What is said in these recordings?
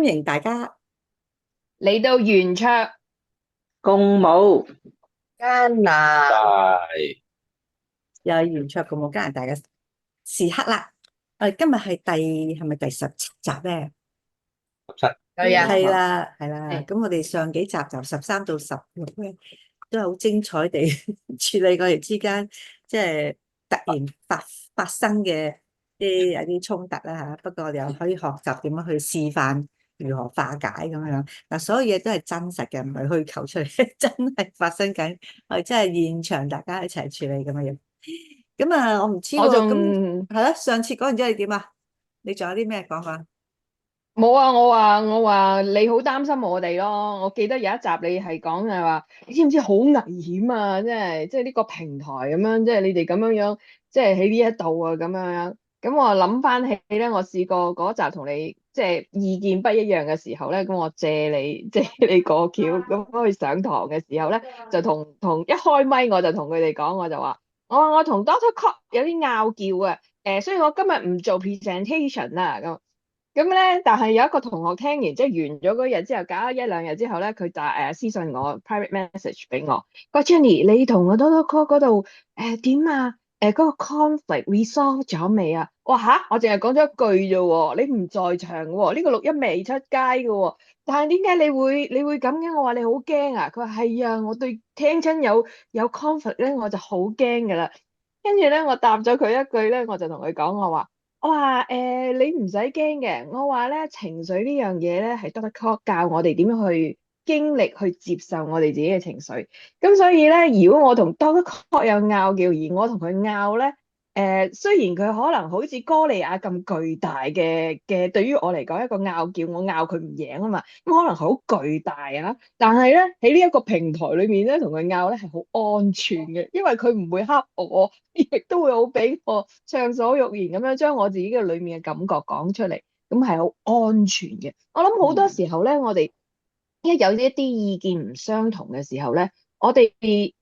迎大家嚟到圓桌。共舞艱難，係又係圓桌共舞加拿大嘅時刻啦！我哋今日係咪第17集咧？七對啊，係啦，係啦。係咁我哋上幾集就13到16咧，都係好精彩地處理我哋之間即係突然發生嘅有啲衝突啦嚇。不過我哋又可以學習點樣去示範如何化解咁樣。嗱，所有嘢都係真實嘅，唔係虛構出嚟，真係發生緊。我哋真係現場大家一齊處理咁樣。咁啊，我唔知我喎。咁仲係啦，上次講完之後你點啊？你仲有啲咩講法？冇啊！我話你好擔心我哋咯。我記得有一集你係講係話，你知唔知好危險啊？即係呢個平台咁樣，即係你哋咁樣樣，即係喺呢一度啊咁樣樣。咁我諗翻起咧，我試過嗰集同你即係意見不一樣嘅時候咧，咁我借你過橋，咁去上堂嘅時候咧，就同一開咪我就同佢哋講，我就話我同 Doctor Cop 有啲拗撬啊。所以我今日唔做 presentation 啦咁。咁咧，但係有一個同學聽完，即係完咗嗰日之後，隔咗一兩日之後咧，佢就私信我 private message 俾我，佢話 Jenny，你同我多多 call 嗰度點啊？嗰個 conflict resolve 咗未啊？我話吓，我淨係講咗一句啫喎，你唔在場喎，呢個錄音未出街嘅喎，但係點解你會咁嘅？我話你好驚啊！佢話係啊，我對聽親有 conflict 咧，我就好驚㗎啦。跟住咧，我答咗佢一句咧，我就同佢講，我話你唔使驚嘅。我話咧，情緒呢樣嘢咧係 Doctor Clock 教我哋點樣去經歷去接受我哋自己嘅情緒。咁所以咧，如果我同 Doctor Clock 有拗撬，而我同佢拗咧，雖然佢可能好似哥利亞咁巨大嘅，對於我嚟講一個拗撬，我拗佢唔贏啊嘛，咁可能好巨大啊。但係咧，喺呢一個平台裏面咧，同佢拗咧係好安全嘅，因為佢唔會恰我，亦都會好俾我暢所欲言咁樣將我自己嘅裏面嘅感覺講出嚟，咁係好安全嘅。我諗好多時候咧，我哋一有一啲意見唔相同嘅時候咧，我哋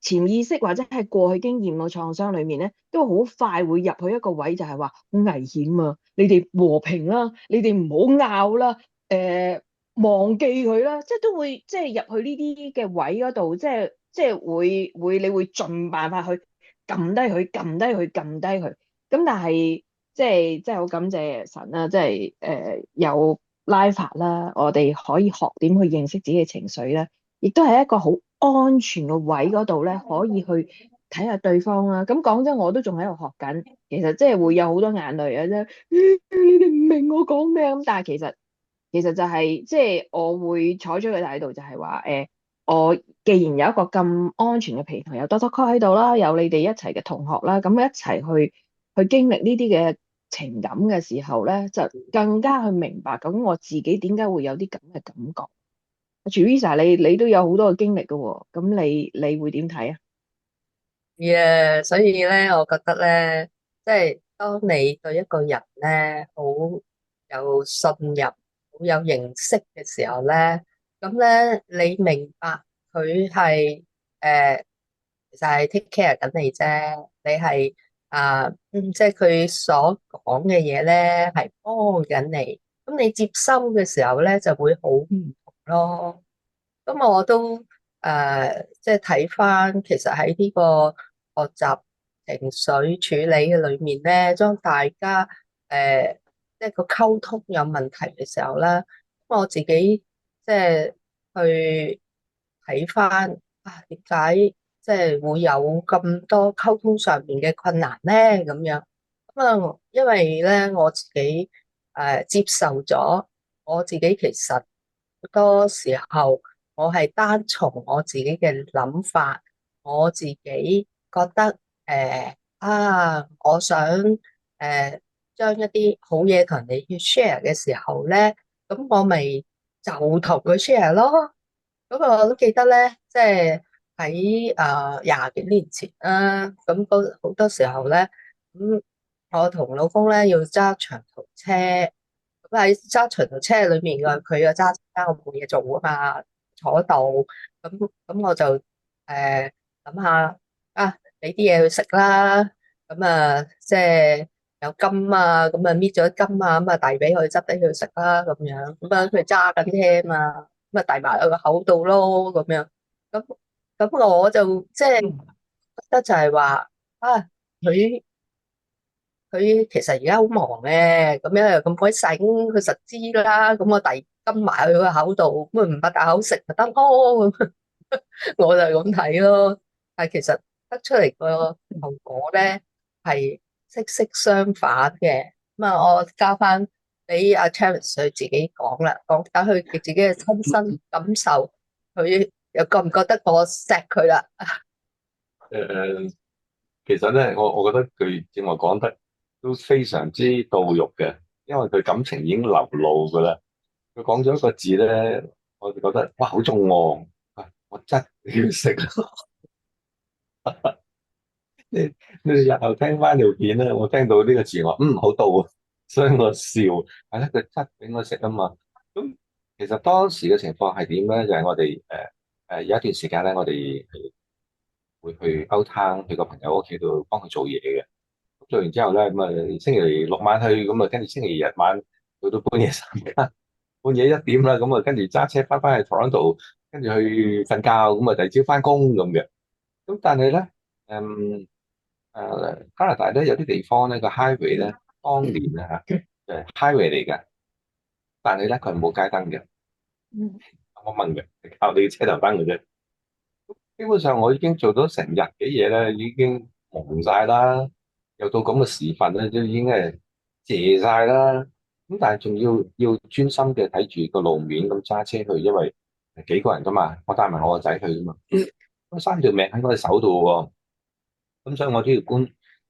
潛意識或者係過去經驗嘅創傷裏面咧，都好快會入去一個位，就係話好危險啊！你哋和平啦，你哋唔好拗啦，忘記佢啦，即係都會即係入去呢啲嘅位嗰度，即係會你會盡辦法去撳低佢，撳低佢，撳低佢。咁但係即係好感謝神啦，即係有拉法啦，我哋可以學點去認識自己嘅情緒咧，亦都係一個好安全嘅位嗰度咧，可以去睇下對方啦。咁講真，我都仲喺度學緊，其實即係會有好多眼淚啊啫。你哋唔明我講咩咁，但係其實就係即係我會採取嘅態度就係話我既然有一個咁安全嘅平台，有多多 call 喺度啦，有你哋一齊嘅同學啦，咁一齊去經歷呢啲嘅情感嘅時候咧，就更加去明白咁我自己點解會有啲咁嘅感覺。Teresa，你都有好多嘅經歷嘅喎，咁你會點睇啊？所以咧，我覺得咧，即係當你對一個人咧好有信任、好有認識嘅時候咧，咁咧你明白佢係誒，其實係 take care 緊你啫，你係即係佢所講嘅嘢咧係幫緊你，咁你接收嘅時候咧就會好唔同咯。咁我都即係睇翻，其實喺呢個學習情緒處理嘅裏面咧，當大家即係個溝通有問題嘅時候咧，咁我自己即係去睇翻點解即係會有咁多溝通上面嘅困難咧？咁樣咁啊，因為咧我自己接受咗我自己，其實好多時候。我係單從我自己嘅諗法，我自己覺得我想將一啲好嘢同人哋去 share 嘅時候咧，咁我咪就同佢 share 咯。咁我都記得咧，即係喺廿幾年前啦，咁好多時候咧，咁我同老公咧要揸長途車，咁喺揸長途車裏面嘅佢又揸揸，我冇嘢做啊嘛。坐度，咁我就諗下俾啲嘢去食啦，咁即係有金啊，咁啊搣咗金啊，咁啊遞俾佢，執俾佢食啦，咁樣，咁啊佢揸緊聽啊，咁啊遞埋喺個口度咯，咁樣，咁我就即係覺得就係話啊，佢其實而家好忙嘅，咁樣又咁鬼醒，佢實知啦，咁我遞金埋去佢個口度，咁啊唔擘大口食咪得咯，咁我就係咁睇咯，但係其實得出嚟個後果咧係息息相反嘅。咁啊，我交翻俾阿 Travis 佢自己講啦，講下佢自己嘅親身感受，佢又覺唔覺得我錫佢啦？誒，其實咧，我覺得佢正話講得都非常之到肉嘅，因為佢感情已經流露噶啦。佢講咗一個字咧，我就覺得哇好中喎，我真係要食。你你哋日後聽翻條片咧，我聽到呢個字我好到啊，所以我笑係咧，佢質俾我食啊嘛。咁其實當時嘅情況係點咧？就係、我哋有一段時間咧，我哋係會去 out town 去個朋友屋企度幫佢做嘢嘅。咁做完之後咧，咁啊星期六晚去，咁啊跟住星期日晚去到半夜3更、半夜1點啦，咁啊跟住揸車翻去 Toronto，跟住去瞓覺，咁啊第二朝翻工咁嘅。咁但係咧，加拿大咧有啲地方咧個 highway 咧，當年咧嚇誒 highway 嚟嘅，但係咧佢係冇街燈嘅。嗯我問嘅，係靠你嘅車頭燈嘅啫。基本上我已經做咗成日嘅嘢咧，已經蒙晒啦。又到咁嘅時分咧，都已經係謝晒啦。咁但係仲要專心嘅睇住個路面咁揸車去，因為幾個人噶嘛，我帶埋我個仔去噶嘛。咁三條命喺我哋手度喎。咁所以我都要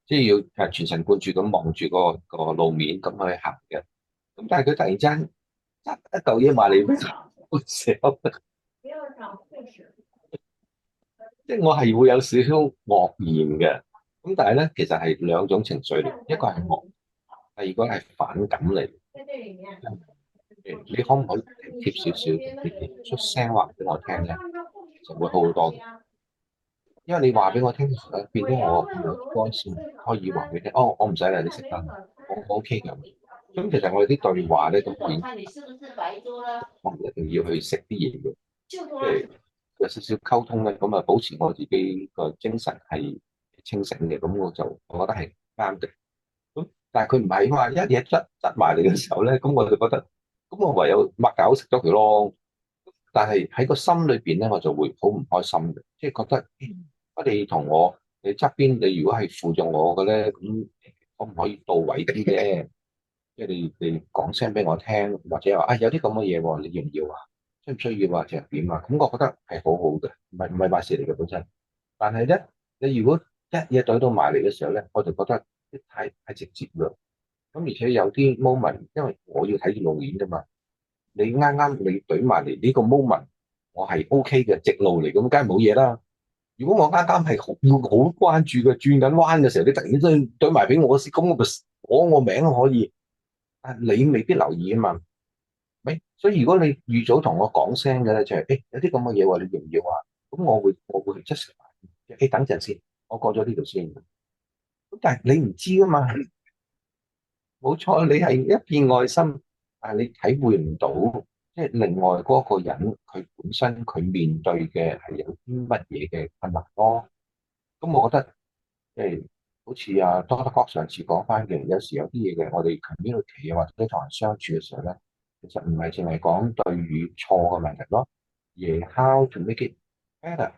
即係要全神貫注咁望住個路面咁去行嘅。咁但係佢突然之間執一嚿嘢埋嚟，好笑。即係我係會有少少愕然嘅。咁但係咧，其實係兩種情緒嚟，一個係愕，第二個係反感嚟。你可唔可以貼少少，你出聲話俾我聽咧，就會好好多嘅。因為你話俾我聽嘅時候咧，變咗我有關先可以話俾你聽。哦，我唔使啦，你食飯，我 OK 嘅。咁其實我哋啲對話咧都變，我唔一定要去食啲嘢嘅，即係有少少溝通咧，咁啊保持我自己個精神係清醒嘅，咁我覺得係啱嘅。咁但係佢唔係嘛，一嘢執埋嚟嘅時候咧，咁我就覺得，咁我唯有擘大口食咗佢咯。但係喺個心裏邊咧，我就會好唔開心嘅，即係覺得，你同你側邊，你如果係輔助我嘅咧，咁可唔可以到位啲嘅？即係你講聲俾我聽，或者話有啲咁嘅嘢喎，你要唔要啊？需唔需要啊？定係點啊？咁我覺得係好好嘅，唔係壞事嚟嘅本身。但係咧，你如果一嘢懟到埋嚟嘅時候咧，我就覺得太直接啦。咁而且有啲 moment，因為我要睇住路面㗎嘛。你啱啱你懟埋嚟呢個 moment，我係 OK 嘅，直路嚟咁，梗係冇嘢啦。如果我啱啱係要好關注嘅轉緊彎嘅時候，你突然之間懟埋俾我，咁我咪攞我名可以，但你未必留意啊嘛。咪所以如果你預早同我講聲嘅咧，就係有啲咁嘅嘢喎，你要唔要啊？咁我會即時等陣先，我過咗呢度先。咁但係你唔知噶嘛。冇錯，你係一片愛心，但係你體會唔到，即係另外嗰個人佢本身佢面對嘅係有啲乜嘢嘅困難咯。咁我覺得，即係好似Doctor Cox 上次講翻嘅，有時有啲嘢嘅，我哋 community 或者同人相處嘅時候咧，其實唔係淨係講對與錯嘅問題咯，而係 how to make it better，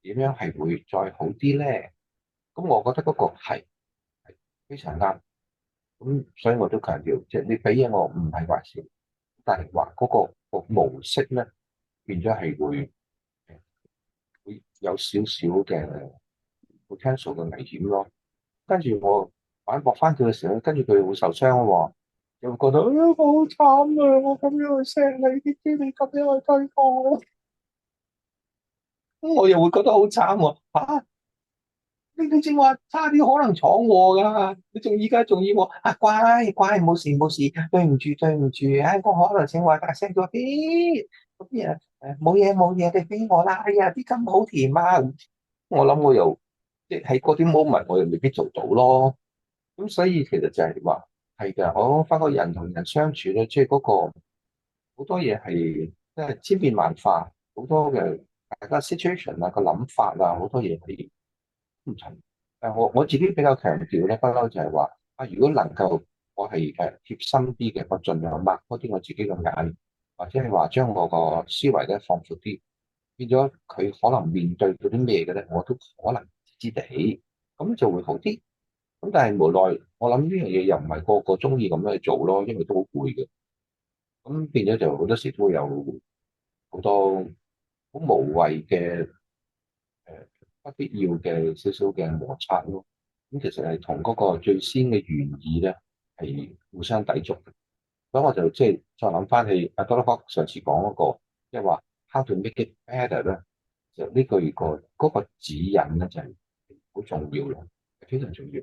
點樣係會再好啲咧？咁我覺得嗰個係非常啱。咁所以我都強調，即係你俾嘢我唔係壞事，但係話嗰個模式咧變咗係會有少少嘅 potential 嘅危險咯。跟住我反駁翻佢嘅時候，跟住佢會受傷喎，又會覺得我好慘啊！我咁樣去錫你，點知你咁樣去對我，咁我又會覺得好慘喎。你正話差啲可能闖禍噶，你依家仲要我乖，冇事冇事，對唔住對唔住，我可能正話大聲咗啲，嗰啲冇嘢，你俾我啦，哎呀啲金好甜啊，我諗我又即係喺嗰啲 moment 我又未必做到咯，咁所以其實就係話係㗎，我發覺人同人相處咧，即係嗰個好多嘢係即係千變萬化，好多嘅大家 situation 啊個諗法啊，好多嘢係唔同。我自己比較強調咧，不嬲就係話啊，如果能夠我係貼心啲嘅，我盡量擘多啲我自己嘅眼，或者係話將我個思維咧放闊啲，變咗佢可能面對到啲咩嘅咧，我都可能知地，咁就會好啲。咁但係無奈，我諗呢樣嘢又唔係個個中意咁樣去做咯，因為都好攰嘅。咁變咗就好多時都會有好多好無謂嘅不必要嘅少少嘅摩擦咯。咁其實係同嗰個最先嘅原意咧係互相抵觸嘅。所以我就即係再諗翻起阿多德福上次講嗰個，即係話 how to make it better 咧，就呢句嗰個指引咧就係好重要咯，係非常重要。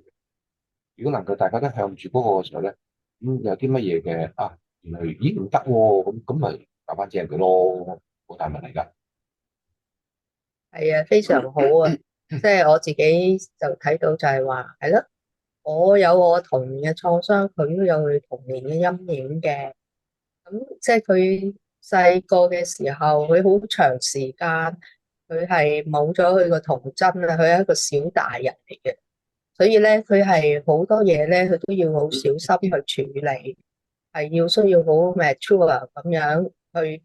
如果能夠大家都向住嗰個嘅時候咧，咁有啲乜嘢嘅啊，原來咦唔得喎，咁咪打翻正佢咯，冇大問題㗎。係啊，非常好啊！即係我自己就睇到就係話，係咯，我有我童年嘅創傷，佢都有佢童年嘅陰影嘅。咁即係佢細個嘅時候，佢好長時間，佢係冇咗佢個童真啊，佢係一個小大人嚟嘅。所以咧，佢係好多嘢咧，佢都要好小心去處理，係要需要好 mature 咁樣去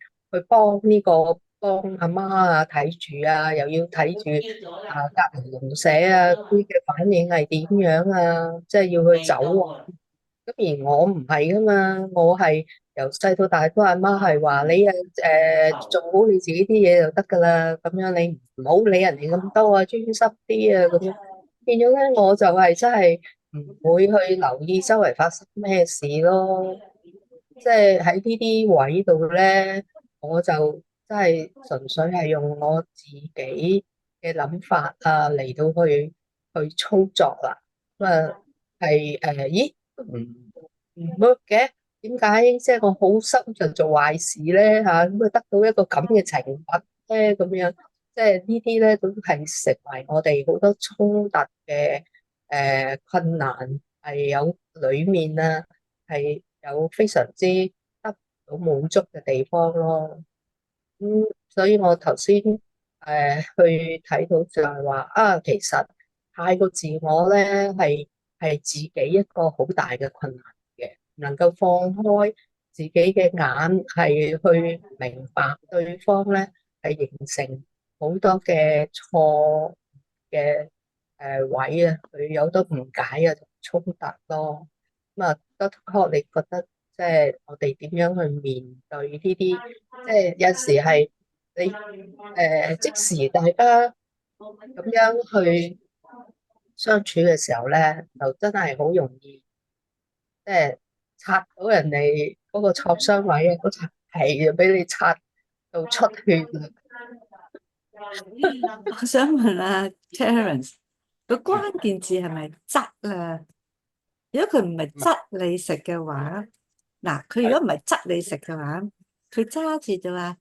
幫阿媽啊睇住啊，又要睇住隔離鄰舍啊啲嘅反應係點樣啊，即係要去走啊。咁而我唔係噶嘛，我係由細到大都阿媽係話你做好你自己啲嘢就得噶啦，咁樣你唔好理人哋咁多啊，專心啲啊咁樣。變咗咧，我就係真係唔會去留意周圍發生咩事咯。即係喺呢啲位度咧，我就真係純粹係用我自己嘅諗法啊嚟到去操作啦。咁啊係咦唔 work 嘅？點解即係我好心就做壞事咧吓？咁啊得到一個咁嘅懲罰咧咁樣，即係呢啲咧都係成為我哋好多衝突嘅困難，係有裏面啊係有非常之得到滿足嘅地方咯。所以我頭先去睇到就係話啊，其實太過自我咧係自己一個好大嘅困難嘅，能夠放開自己嘅眼，係去明白對方咧係形成好多嘅錯嘅位啊，佢有好多誤解啊同衝突咯。咁啊，德確你覺得即係我哋點樣去面對呢啲？即係有時係你即時大家咁樣去相處嘅時候咧，就真係好容易即係擦到人哋嗰個創傷位啊，嗰層皮就俾你擦到出血啦。我想問下 Terence，個關鍵字係咪質啊？如果佢唔係質你食嘅話，嗱，佢如果唔係質你食嘅話，佢揸住就話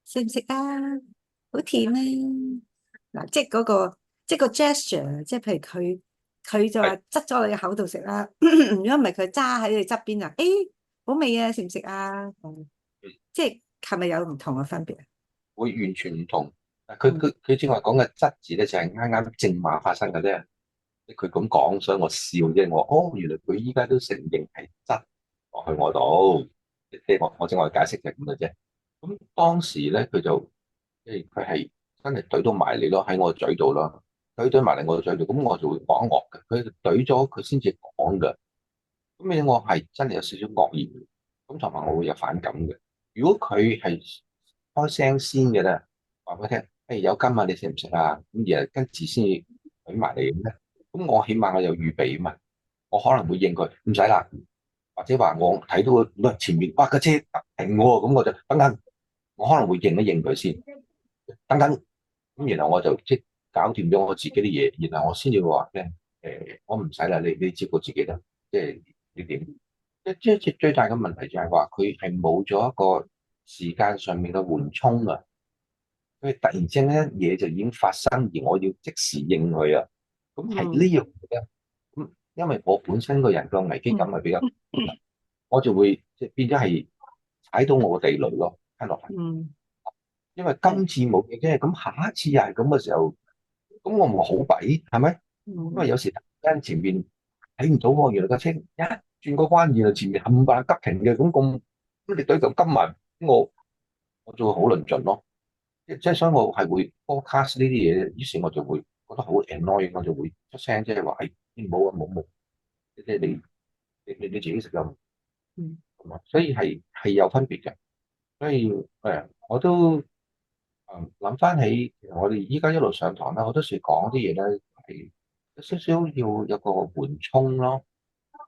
食唔食啊？好甜啊！嗱，即係嗰個，即係個 gesture，即係譬如佢就話執咗你嘅口度食啦。如果唔係佢揸喺你側邊啊，誒，好味啊，食唔食啊？即係咪有唔同嘅分別啊？會完全唔同。佢正話講嘅質字咧，就係啱啱正話發生嘅啫。佢咁講，所以我笑啫。我哦，原來佢依家都承認係質落去我度。即係我正話解釋就係咁嘅啫。咁當時咧，佢就即係佢係真係懟到埋你咯，喺我嘴度咯，懟埋嚟我嘴度。咁我就會講惡嘅。佢懟咗佢先至講嘅。咁你我係真係有少少惡意嘅。咁同埋我會有反感嘅。如果佢係開聲先嘅咧，話俾我聽，誒有金啊，你食唔食啊？咁而跟住先舉埋嚟嘅咧，咁我起碼我有預備啊嘛，我可能會應佢唔使啦，或者話我睇到個前面哇架車停喎，咁我就等等，我可能會應一應佢先，等等，咁然後我就即係搞掂咗我自己啲嘢，然後我先至會話咧，我唔使啦，你照顧自己啦，即係你點？即係最大嘅問題就係話佢係冇咗一個時間上面嘅緩衝啊！佢突然之間嘢就已經發生，而我要即時應佢啊！咁係呢樣嘢咧，咁因為我本身個人個危機感係比較，嗯我就會即係變咗係踩到我個地雷咯，聽落係。嗯因為今次冇嘢啫，咁下一次又係咁嘅時候，咁我唔係好弊係咪？因為嗯有時突然間前面睇唔到喎，原來架車一轉個彎，原來前面冚唪唥急停嘅，咁你對就跟埋，我就會好論盡咯。即係所以我係會 forecast 呢啲嘢，於是我就會覺得好 annoying，我就會出聲，即係話係冇啊冇，即係你自己食就嗯咁啊，所以係有分別嘅。所以我都諗翻起，其實我哋依家一路上堂咧，好多時講啲嘢咧係有少少要有個緩衝咯。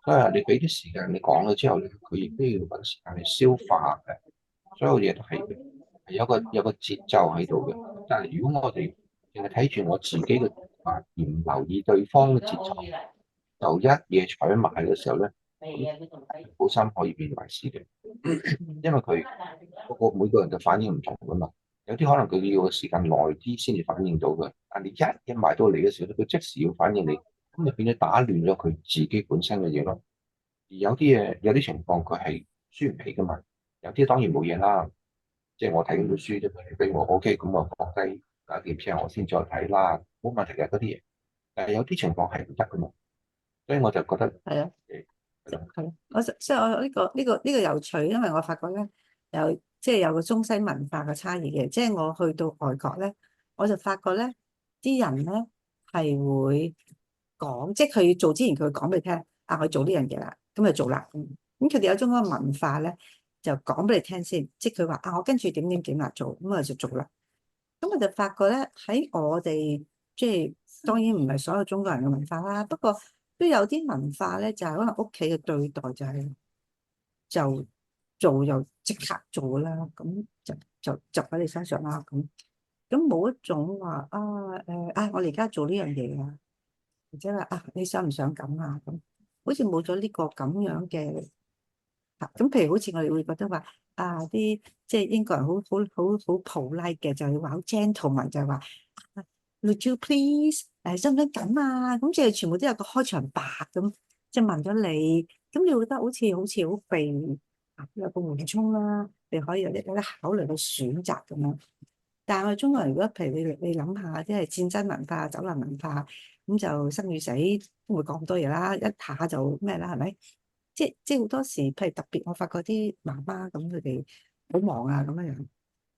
所以你俾啲時間你講咗之後咧，佢亦都要揾時間去消化嘅。所有嘢都係有個節奏喺度嘅。但係如果我哋淨係睇住我自己嘅話，而唔留意對方嘅節奏，就一嘢踩埋嘅時候咧，好心可以變壞事嘅。因為佢每個人嘅反應唔同噶嘛，有啲可能佢要嘅時間耐啲先至反應到嘅，但你一埋到嚟嘅時候，佢即時要反應你，咁就變咗打亂咗佢自己本身嘅嘢咯。而有啲嘢，有啲情況佢係輸唔起噶嘛，有啲當然冇嘢啦，即係我睇緊本書啫，你俾我 OK，咁我放低打碟之後，我先再睇啦，冇問題嘅嗰啲嘢。但係有啲情況係唔得噶嘛，所以我就覺得係啊。係咯係，所以我呢個有趣，因為我發覺咧有個中西文化嘅差異嘅，即係我去到外國咧，我就發覺咧啲人咧係會講，即係佢做之前佢會講俾你聽，啊我做呢樣嘢啦，咁就做啦，咁佢哋有種嗰個文化咧，就講俾你聽先，即係佢話啊我跟住點點點啦做，咁我就做啦，咁我就發覺咧喺我哋即係當然唔係所有中國人嘅文化啦，不過都有啲文化咧，就係可能屋企嘅對待就做就即刻做啦，咁就喺你身上啦，咁冇一種話我哋而家做呢樣嘢啊，或者話你想唔想咁啊？咁好似冇咗呢個咁樣嘅。咁譬如好似我哋會覺得話啲即係英國人好 polite 嘅，就係話好 gentleman，就係話would you please 想唔想咁啊？咁即係全部都有個開場白咁，即係問咗你，咁你會覺得好似好被有個緩衝啦，你可以有啲考慮到選擇咁樣。但係我哋中國人如果譬如你諗下，即係戰爭文化、走難文化，咁就生與死都會講咁多嘢啦，一下就咩啦，係咪？即係好多時，譬如特別，我發覺啲媽媽咁佢哋好忙啊咁樣樣，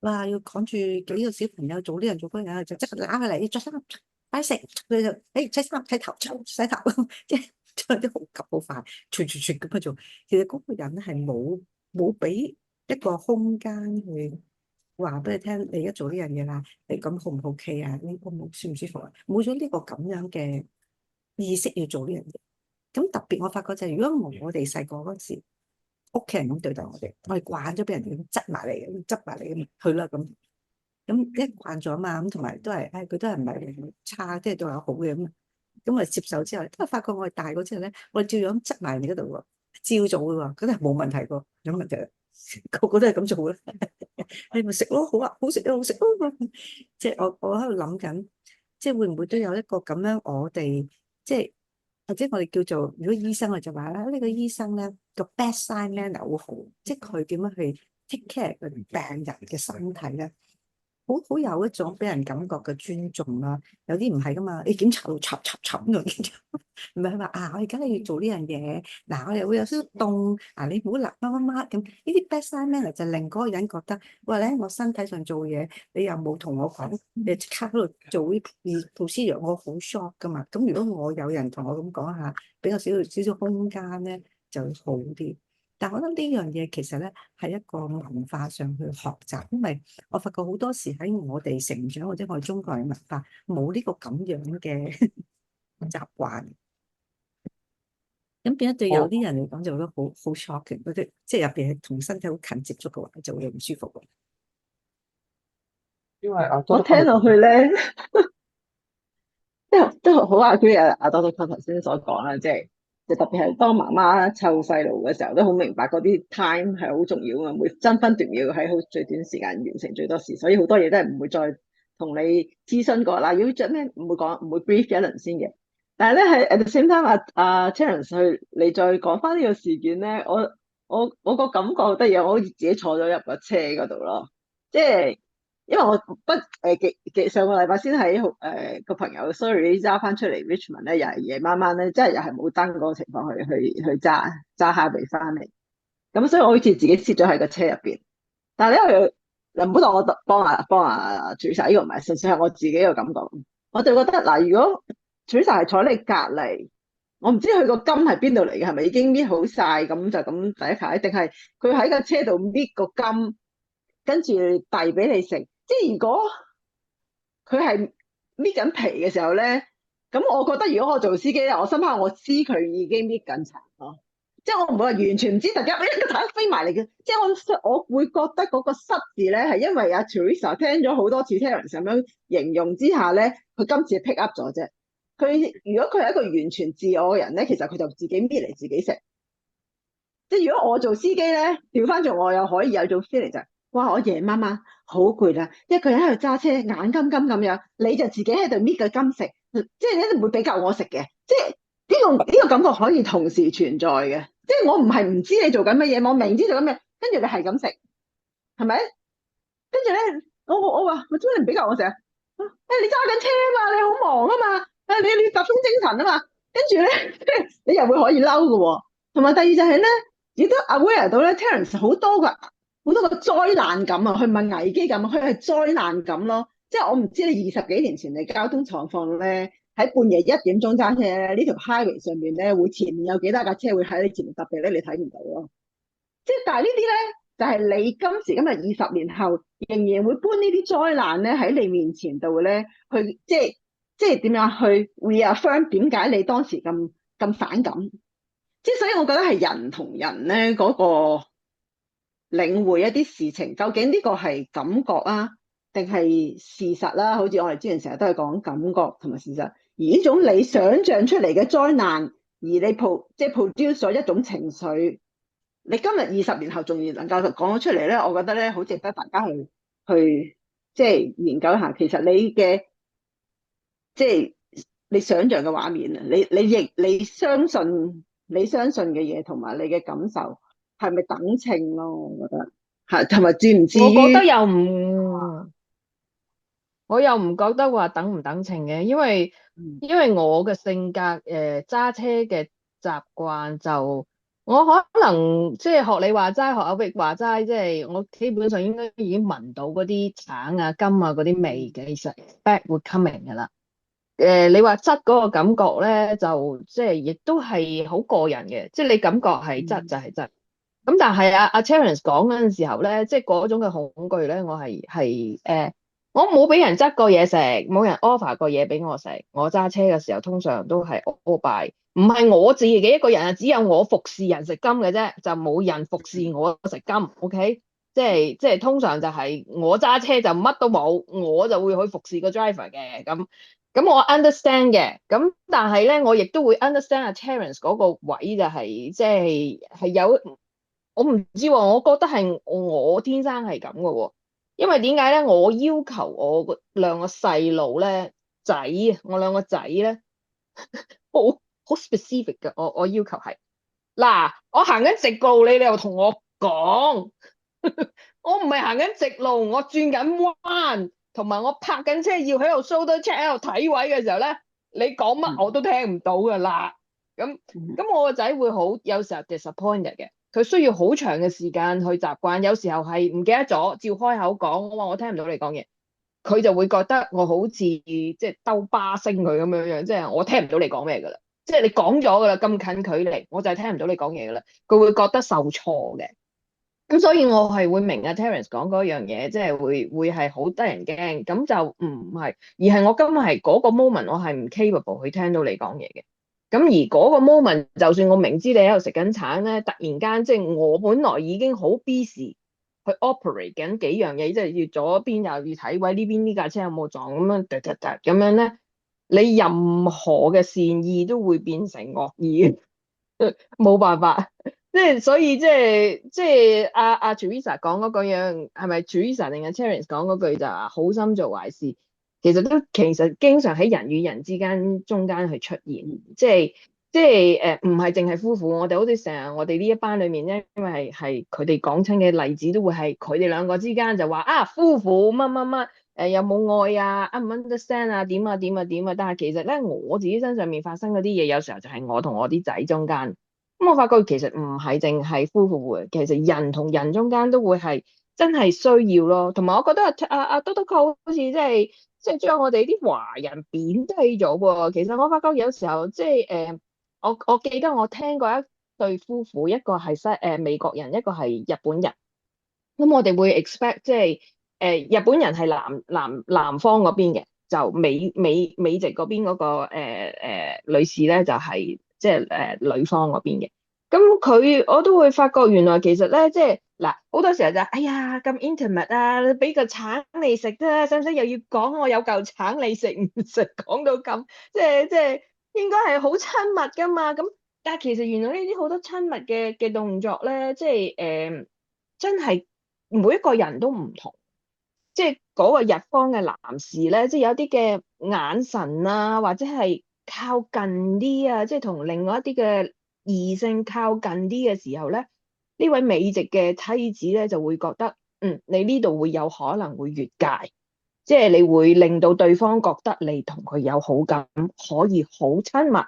哇要趕住幾個小朋友做呢樣做嗰樣，就即刻揦佢嚟，着衫快食，佢就洗衫洗頭洗頭，即係做啲好急好快，傳咁去做。其實嗰個人係冇俾一個空間去話俾你聽，你而家做呢樣嘢啦，你咁好唔 OK 啊？你好唔舒唔舒服啊？冇咗呢個咁樣嘅意識要做呢樣嘢。咁特別，我發覺就係，如果我哋細個嗰時，屋企人咁對待我哋慣咗俾人哋咁執埋嚟，執埋嚟咁去啦咁一慣咗嘛，咁同埋都係，佢都係唔係差，即係都係好嘅咁我接受之後，都係發覺我哋大個之後咧，我哋照樣執埋人哋嗰度喎，照做嘅喎，嗰啲係冇問題嘅，有問題，個個都係咁做啦，你咪食咯，好啊，好食都好食咯，即係我喺度諗緊，即係會唔會都有一個咁樣，我哋即係。或者我哋叫做，如果醫生我就話啦，呢個醫生咧個 bedside manner 好好，即係佢點樣去 take care 個病人嘅身體咧，好有一種俾人感覺嘅尊重啦。有啲唔係噶嘛，你檢查到插咁樣，唔係佢話我而家你要做呢樣嘢，嗱我哋會有少少凍，你唔好立乜乜乜咁。呢啲 bedside manner 就令嗰個人覺得，喂咧我身體上做嘢，你又冇同我講，你即刻喺度做呢 procedure，我好 shock 噶嘛。咁如果我有人同我咁講下，俾我少少空間咧，就會好啲。但我覺得呢樣嘢其實咧係一個文化上去學習，因為我發覺好多時喺我哋成長或者我哋中國人文化冇呢個咁樣嘅習慣，咁變咗對有啲人嚟講就覺得好 shocking，嗰啲即係入邊係同身體好近接觸嘅話，就會唔舒服。因為我聽落去咧，都好agree阿 Doctor Cole 頭先所講啦，即係特別係當媽媽湊細路嘅時候，都好明白嗰啲 time 係好重要啊嘛，會爭分奪秒喺好最短時間完成最多事，所以好多嘢都係唔會再同你諮詢過啦。如果着咩唔會講，唔會 brief 一輪先嘅。但係咧喺 at the same time，Terence 你再講翻呢個事件咧，我個感覺好得意，我好似自己坐咗入個車嗰度咯，即係因為我上個禮拜先喺個朋友 sorry 揸翻出嚟 Richmond 咧，又係夜晚晚咧，即係又係冇燈嗰個情況去揸下嚟翻嚟，咁所以我好似自己蝕咗喺個車入邊。但係咧，又唔好當我幫主持呢個唔係，純粹係我自己嘅感覺。我就覺得嗱，如果主持係坐你隔離，我唔知佢個金係邊度嚟嘅，係咪已經搣好晒咁就咁第一排，定係佢喺個車度搣個金，跟住遞俾你食？即係如果佢係搣緊皮嘅時候咧，咁我覺得如果我做司機咧，我深刻我知佢已經搣緊橙咯。即係我唔會話完全唔知，突然間一個橙飛埋嚟嘅。即係我會覺得嗰個失字咧，係因為阿 Teresa 聽咗好多次 Terence 咁樣形容之下咧，佢今次 pick up 咗啫。佢如果佢係一個完全自我嘅人咧，其實佢就自己搣嚟自己食。即係如果我做司機咧，調翻轉我又可以有種 feeling 就係，哇！我夜媽媽好攰啦，一個人喺度揸車，眼金金咁樣，你就自己喺度搣個金食，即係你一定唔會比較我食嘅。即係呢個感覺可以同時存在嘅。即係我唔係唔知你做緊乜嘢，我明知做緊咩，跟住你係咁食，係咪？跟住咧，我話我真係唔比較我食啊！你揸緊車啊嘛，你好忙啊嘛，你要集中精神啊嘛，跟住咧，你又會可以嬲嘅喎。同埋第二就係咧，亦都 aware 到咧 Terence 好多個災難感啊，佢唔係危機感，佢係災難感咯。即係我唔知你20幾年前嘅交通狀況咧，喺半夜1點鐘揸車咧，呢條 highway 上面咧，會前面有幾多架車會喺你前面特別咧，你睇唔到咯。即係但係呢啲咧，就係你今時今日20年後，仍然會搬呢啲災難咧喺你面前度咧，去即係點樣去 reaffirm 點解你當時咁反感？即係所以我覺得係人同人咧嗰個領會一啲事情，究竟呢個係感覺啊，定係事實啦？好似我哋之前成日都係講感覺同埋事實，而呢種你想象出嚟嘅災難，而你即係 produce 咗一種情緒，你今日20年後仲要能夠講咗出嚟咧，我覺得咧好值得大家去即係研究一下。其實你嘅即係你想象嘅畫面啊，你相信嘅嘢同埋你嘅感受係咪等稱咯？我覺得係，同埋至唔至於我覺得我又唔覺得話等唔等稱嘅，因為我嘅性格揸車嘅習慣就我可能即係學你話齋，學阿域話齋，即係我基本上應該已經聞到嗰啲橙啊、金啊嗰啲味嘅，其實 back would coming 㗎啦。你話質嗰個感覺咧，就即係亦都係好個人嘅，即係你感覺係質就係質。咁但係阿 Terence 講嗰陣時候咧，即係嗰種嘅恐懼咧，我冇俾人執過嘢食，冇人 offer 過嘢俾我食。我揸車嘅時候通常都係 all by，唔係我自己一個人啊，只有我服侍人食金嘅啫，就冇人服侍我食金。OK，即係通常就係我揸車就乜都冇，我就會去服侍個 driver 嘅咁。咁我 understand 嘅，咁但係咧，我亦都會 understand 阿 Terence 嗰個位就係即係有，我唔知喎，我覺得係我天生係咁嘅喎，因為點解咧？我要求我兩個細路咧我兩個仔咧好 specific 嘅，我要求係嗱，我行緊直路，你又同我講，我唔係行緊直路，我轉緊彎。同埋我泊緊車要喺度 shoulder check 喺度睇位嘅時候咧，你講乜我都聽唔到噶啦。咁我個仔會好有時候 disappointed 嘅，佢需要好長嘅時間去習慣。有時候係唔記得咗，照開口講，我話我聽唔到你講嘢，佢就會覺得我好似即係兜巴星佢咁樣樣，即係我聽唔到你講咩噶啦。即係你講咗噶啦，咁近距離，我就係聽唔到你講嘢噶啦。佢會覺得受挫嘅。咁所以我係會明阿 Terence 講嗰樣嘢，即係會係好得人驚，咁就唔係，而係我今日係嗰個 moment，我係唔 capable 去聽到你講嘢嘅。咁而嗰個 moment，就算我明知你喺度食緊橙咧，突然間即係我本來已經好 busy 去 operate 緊幾樣嘢，即係要左邊又要睇位呢邊呢架車有冇撞咁樣，咁樣咧，你任何嘅善意都會變成惡意，冇辦法。即係所以即係阿 Teresa 講嗰個樣係咪 Teresa 定係 Terence 講嗰句就話好心做壞事？其實經常喺人與人之間中間去出現，即係唔係淨係夫婦，我哋好似成日我哋呢一班裡面咧，因為係佢哋講親嘅例子都會係佢哋兩個之間就話啊夫婦乜乜乜有冇愛啊，唔 understand 啊點啊點啊點啊，但係其實咧我自己身上面發生嗰啲嘢，有時候就係我同我啲仔中間。咁我發覺其實唔係淨係夫婦嘅，其實人同人中間都會係真係需要咯。同埋我覺得多多好似即係將我哋啲華人貶低咗喎。其實我發覺有時候我記得我聽過一對夫婦，一個係美國人，一個係日本人。咁我哋會 expect 日本人係南方嗰邊嘅，就美籍嗰邊嗰個女士咧就係女方嗰邊嘅。咁我都會發覺原來其實咧即係嗱好多時候就哎呀咁 intimate 啊，你俾個橙你食啫，使唔使又要講我有嚿橙你食唔食？講到咁即係應該係好親密噶嘛。咁但係其實原來呢啲好多親密嘅動作咧，真係每一個人都唔同。即係嗰個日方嘅男士咧，即係有啲嘅眼神啊，或者係靠近啲啊，即係同另外一啲嘅異性靠近啲嘅時候咧，呢位美籍嘅妻子咧就會覺得，你呢度會有可能會越界，即係你會令到對方覺得你同佢有好感，可以好親密。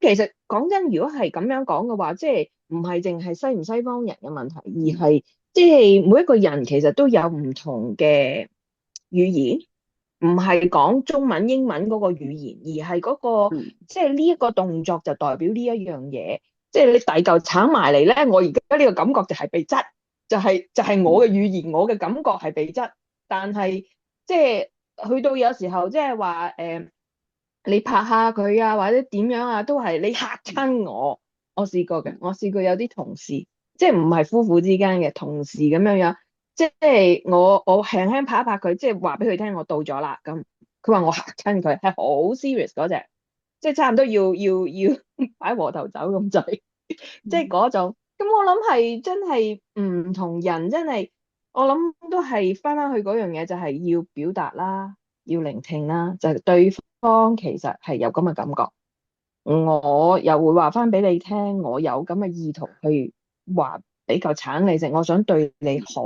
其實講真，如果係咁樣講嘅話，即係唔係淨係西唔西方人嘅問題，而係即係每一個人其實都有唔同嘅語言，唔係講中文、英文嗰個語言，而係嗰個即係呢一個動作就代表呢一樣嘢。即係你遞嚿橙埋嚟咧，我而家呢個感覺就係被質，就係我嘅語言，我嘅感覺係被質。但係即係去到有時候即係話你拍下佢啊，或者點樣啊，都係你嚇親我。我試過嘅，我試過有啲同事，即係唔係夫婦之間嘅同事咁樣樣，即係我輕輕拍一拍佢，即係話俾佢聽我到咗啦。咁佢話我嚇親佢，係好 serious 嗰隻，即係差唔多要擺和頭走咁滯，即係嗰種。咁我諗係真係唔同人，真係我諗都係翻去嗰樣嘢，就係要表達啦，要聆聽啦，就係對方其實係有咁嘅感覺。我又會話翻俾你聽，我有咁嘅意圖去話俾嚿橙你食，我想對你好。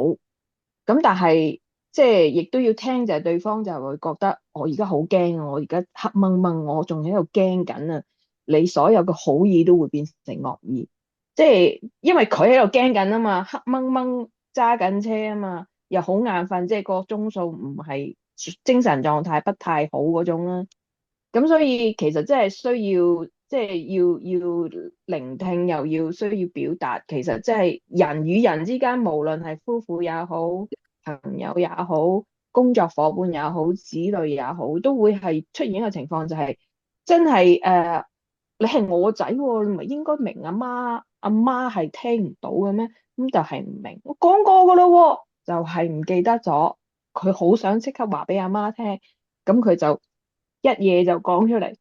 咁但係即係亦都要聽，就係對方就係會覺得我而家好驚啊，我而家黑掹掹，我仲喺度驚緊啊！你所有嘅好意都會變成惡意，即係因為佢喺度驚緊啊嘛，黑掹掹揸緊車啊嘛，又好眼瞓，即係個鐘數唔係精神狀態不太好嗰種啦。咁所以其實真係需要，即係要聆聽，又要需要表達。其實即係人與人之間，無論係夫婦也好，朋友也好，工作伙伴也好，子女也好，都會係出現一個情況，就係真係你係我仔喎，你咪應該明阿媽係聽唔到嘅咩？咁就係唔明。我講過噶啦喎，就係唔記得咗。佢好想即刻話俾阿媽聽，咁佢就一嘢就講出嚟。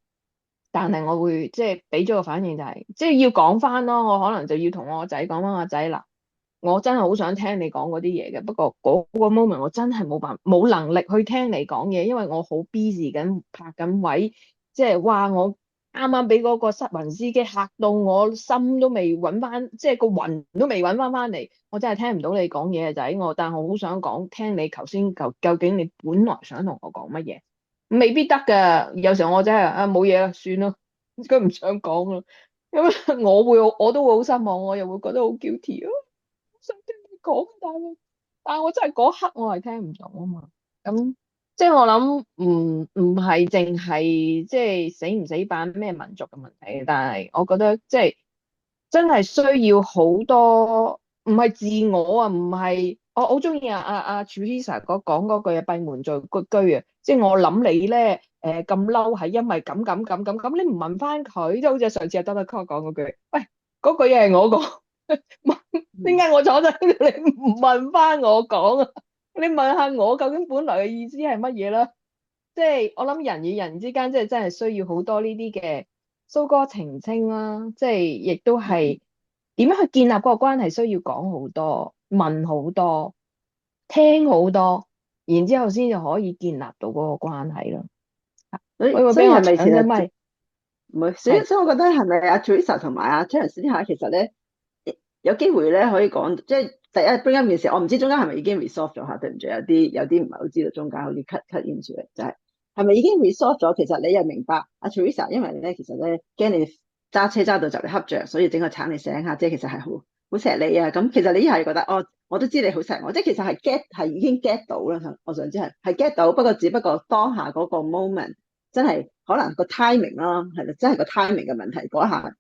但係我會即係俾咗個反應，就係即係要講翻咯。我可能就要同我個仔講翻，我仔嗱，我真係好想聽你講嗰啲嘢嘅，不過嗰個 moment 我真係冇能力去聽你講嘢，因為我好 busy 緊拍緊位，即係哇我啱啱俾嗰個失魂司機嚇到我心都未揾翻，即係個魂都未揾翻嚟，我真係聽唔到你講嘢啊仔。但係我好想講聽你頭先究竟你本來想同我講乜嘢。未必得㗎，有時候我真係冇嘢啦，算啦，佢唔想講啦。咁我都會好失望，我又會覺得好 guilty 啊，想聽你講，但係我真係嗰刻我係聽唔到啊嘛。咁即係我諗唔係淨係即係死唔死板咩民族嘅問題，但係我覺得即係真係需要好多，唔係自我啊，唔係我好中意Teresa 講嗰句閉門造車啊，即係我諗你咧咁嬲係因為咁，你唔問翻佢，即係好似上次阿 Doctor Cole 講嗰句，喂嗰句嘢係我講，點解我坐喺度你唔問翻我講啊？你問下我究竟本來嘅意思係乜嘢啦？即係我諗人與人之間，即係真係需要好多呢啲嘅蘇哥澄清啦，即係亦都係點樣去建立嗰個關係，需要講好多、問好多、聽好多，然之後先至可以建立到嗰個關係咯。所以喂，會所以俾我係咪其實搶咗咪？唔係？所以係所以我覺得係咪阿 Teresa 同埋阿 Terence 呢下其實咧有機會咧可以講，即係第一 bring up 件事，我唔知中間係咪已經 resolve 咗嚇，對唔住，有啲唔係好知道中間好似 cut into 嘅，就係係咪已經 resolve 咗？其實你又明白阿 Teresa，因為咧其實咧驚你揸車揸到就嚟恰着，所以整個橙你醒下，即係其實係好錫你啊。咁其實你係覺得哦，我都知你好錫我，即係其實係 係已經 get 到啦。我想知係 get 到，不過只不過當下嗰個 moment 真係可能個 timing 啦，係啦，真係個 timing 嘅問題嗰下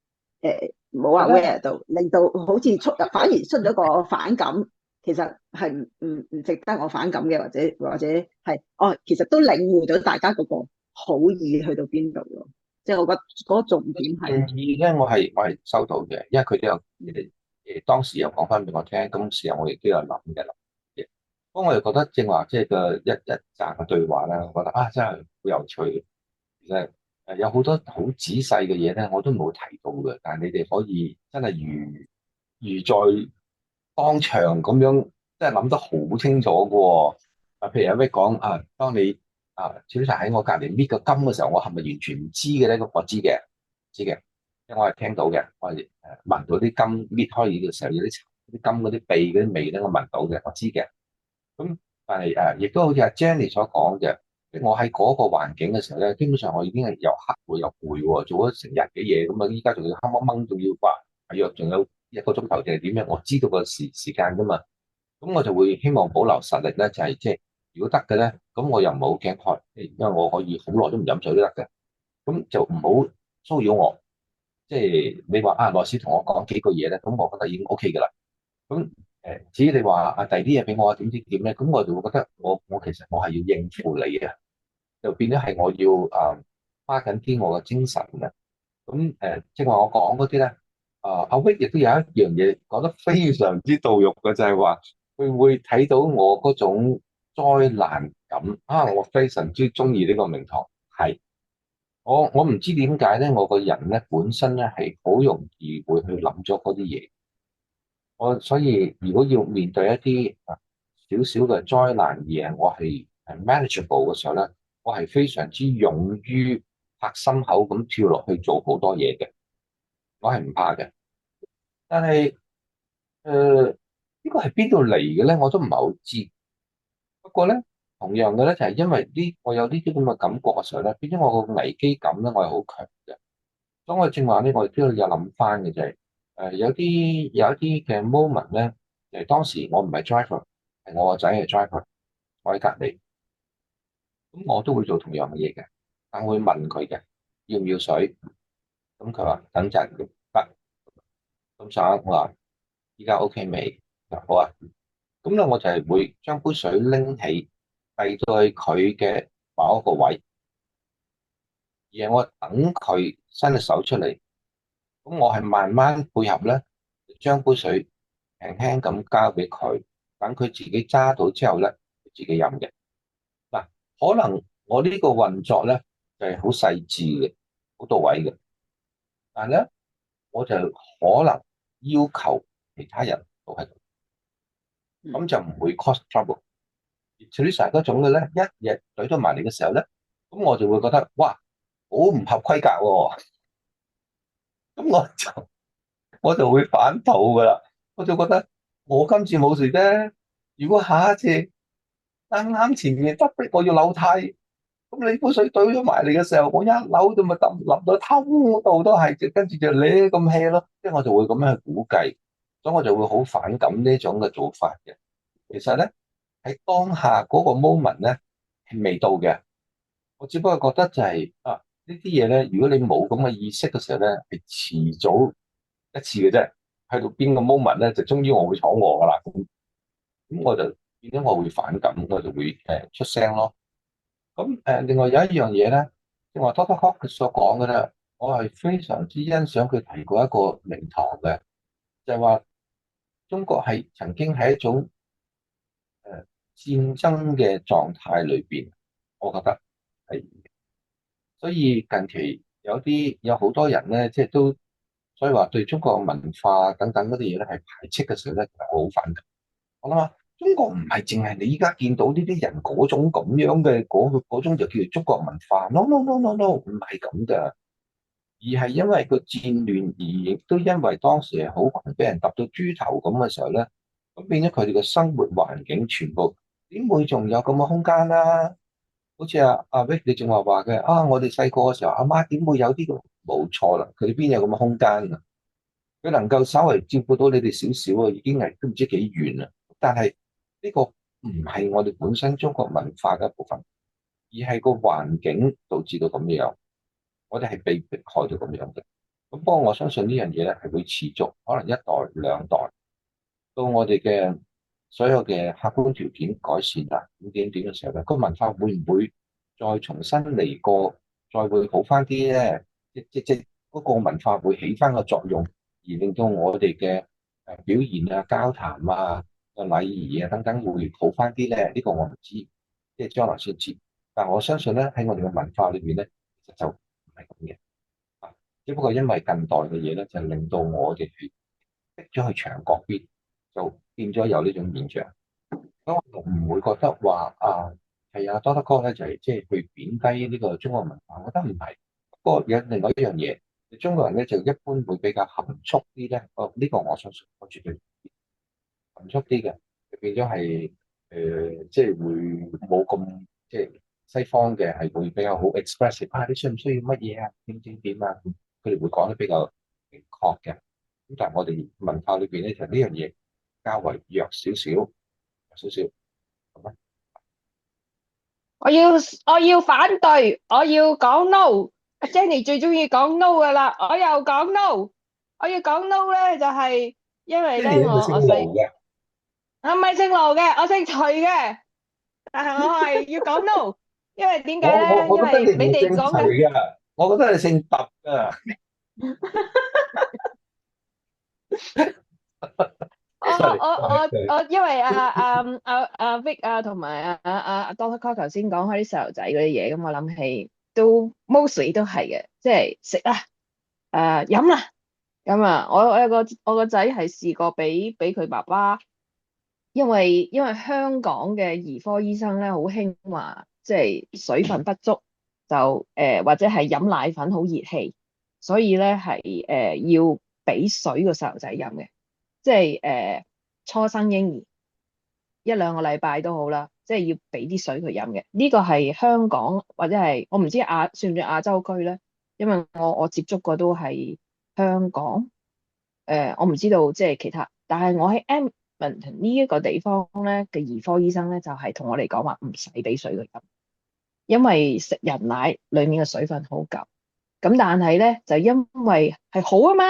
冇話 aware 到，令到好似反而出咗個反感，其實係唔值得我反感嘅，或者係哦，其實都領會到大家嗰個好意去到邊度咯。即係我覺得嗰個重點係建議咧，我係收到嘅，因為佢都有當時又講翻俾我聽，咁時候我亦都有諗嘅。不過我又覺得正話即係個一紮嘅對話咧，我覺得啊真係好有趣。其實有好多好仔細嘅嘢咧，我都冇提到嘅，但係你哋可以真係如在當場咁樣，即係諗得好清楚嘅喎。譬如有咩講啊，當你小柴喺我隔離搣個金嘅時候，我係咪完全唔知嘅咧？我知嘅，知嘅，因為我係聽到嘅，我係聞到啲金搣開嘅時候有啲金嗰啲鼻嗰啲味咧，我聞到嘅，我知嘅。咁但係亦都好似阿 Jenny 所講嘅，即係我喺嗰個環境嘅時候咧，基本上我已經係又黑喎又攰喎，做咗成日嘅嘢，咁啊依家仲要黑掹掹，仲要話係約，仲有一個鐘頭定係點樣？我知道個時間噶嘛，咁我就會希望保留實力咧，就係即係如果得嘅咧，咁我又唔好驚開，因為我可以好耐都唔飲水都得嘅，咁就唔好騷擾我。即係你話啊，羅斯同我講幾句嘢咧，咁我覺得已經 OK 噶啦。咁至於你話第二啲嘢俾我點知點咧，咁我就會覺得我其實我係要應付你啊，就變咗係我要花緊啲我嘅精神啊。咁正話我講嗰啲咧，阿 Vic 亦都有一樣嘢講得非常之到肉嘅，就係話佢會睇到我嗰種災難感啊！我非常之中意呢個名堂，係我唔知點解咧，我個人咧本身咧係好容易會去諗咗嗰啲嘢。所以如果要面對一啲少少嘅災難嘢，我係 manageable 嘅時候咧，我係非常之勇於拍心口咁跳落去做好多嘢嘅，我係唔怕嘅。但係呢個係邊度嚟嘅咧？我都唔係好知。不過咧，同樣嘅咧就係因為我有呢啲咁嘅感覺嘅時候咧，變咗我個危機感咧，我係好強嘅。所以我正話呢，我亦都有諗翻嘅就係有一啲嘅 moment 咧。當時我唔係 driver，係我個仔係 driver，我喺隔離，咁我都會做同樣嘅嘢嘅，但我會問佢嘅要唔要水，咁佢話等陣得，咁想我話依家 OK 未？好啊，咁咧我就係會將杯水拎起，遞到去佢嘅某一個位，而係我等佢伸隻手出嚟，咁我係慢慢配合咧，將杯水輕輕咁交俾佢，等佢自己揸到之後咧，自己飲嘅。嗱，可能我呢個運作咧就係好細緻嘅，好到位嘅，但係咧我就可能要求其他人都係咁，就唔會 cause trouble。而 Teresa 嗰種嘅咧，一嘢懟咗埋嚟嘅時候咧，咁我就會覺得哇，好唔合規格喎，咁我就會反肚噶啦，我就覺得我今次冇事啫，如果下一次啱啱前面得逼我要扭軚，咁你杯水倒咗埋嚟嘅時候，我一扭就咪淋到偷度都係，跟住就你咁 hea 咯，即係我就會咁樣去估計，所以我就會好反感呢種嘅做法嘅。其實咧喺當下嗰個 moment 咧係未到嘅，我只不過覺得就係呢啲嘢咧，如果你冇咁嘅意識嘅時候咧，係遲早一次嘅啫，去到邊個 moment 咧就終於我會闖禍噶啦，咁我就變咗我會反感，我就會出聲咯。咁另外有一樣嘢咧，正話 Doctor Hawkins 所講嘅咧，我係非常之欣賞佢提過一個名堂嘅，就係話中國係曾經喺一種戰爭嘅狀態裏邊，我覺得係，所以近期有好多人咧，即係都所以話對中國文化等等嗰啲嘢咧係排斥嘅時候咧，其實我好反感。我諗下中國唔係淨係你依家見到呢啲人嗰種咁樣嘅嗰種就叫做中國文化。No no no no no，唔係咁嘅，而係因為個戰亂，而亦都因為當時係好窮，俾人揼到豬頭咁嘅時候咧，咁變咗佢哋嘅生活環境全部點會仲有咁嘅空間啦？好似阿 Vic 你仲話嘅啊，我哋細個嘅時候，阿媽點會有啲咁？冇錯啦，佢哋邊有咁嘅空間啊？佢能夠稍微照顧到你哋少少啊，已經係都唔知幾遠啦。但係呢個唔係我哋本身中國文化嘅一部分，而係個環境導致到咁樣。我哋係被迫害到咁樣嘅。咁不過我相信呢樣嘢咧係會持續，可能一代兩代，到我哋嘅所有嘅客觀條件改善啦，點點嘅時候咧，個文化會唔會再重新嚟過，再會好翻啲咧？即嗰個文化會起翻個作用，而令到我哋嘅表現啊、交談啊、個禮儀啊等等會好翻啲咧？呢個我唔知，即係將來先知。但我相信咧喺我哋嘅文化裏邊咧，其實就唔係咁嘅。啊，只不過因為近代嘅嘢咧，就令到我哋係逼咗去牆角邊，就變咗有呢種現象。咁我唔會覺得話啊，係啊，多德哥咧就係即係去貶低呢個中國文化，我覺得唔係。不過有另外一樣嘢，中國人咧就一般會比較含蓄啲咧。哦，呢個我相信，我絕對含蓄啲嘅，變咗係即係會冇咁即係西方嘅係會比較好 expressive 啊！你需唔需要乜嘢啊？點點點啊？佢哋會講得比較明確嘅。咁但係我哋文化裏邊咧就呢樣嘢較為弱少少，弱少少咁啊。我要反對，我要講 no。阿 Jenny 最中意講 no 噶啦，我又講 no。我要講 no 咧，就係因為咧，呢年係咪姓我細盧嘅？我唔係姓盧嘅，我姓徐嘅，但係我係要講 no，因為點解咧？因我覺得為你你唔姓徐哋講緊㗎，我覺得你姓揼㗎。我 sorry，我我對我，因為阿 Vic 啊，同埋阿 Doctor Cole 頭先講開啲細路仔嗰啲嘢，咁我諗起都 mostly 都係嘅，即係食啦，飲啦，咁啊，我個仔係試過俾佢爸爸，因為香港嘅兒科醫生咧好興話，即係水分不足就或者係飲奶粉好熱氣，所以咧係要俾水個細路仔飲嘅。即係初生嬰兒一兩個禮拜都好啦，即係要俾啲水佢飲嘅。呢個係香港或者係我唔知算唔算亞洲區咧，因為我接觸過都係香港，我唔知道即係其他，但係我喺 Edmonton 呢一個地方咧嘅兒科醫生咧就係同我哋講話唔使俾水佢飲，因為食人奶裡面嘅水分好夠。咁但係咧就因為係好啊嘛，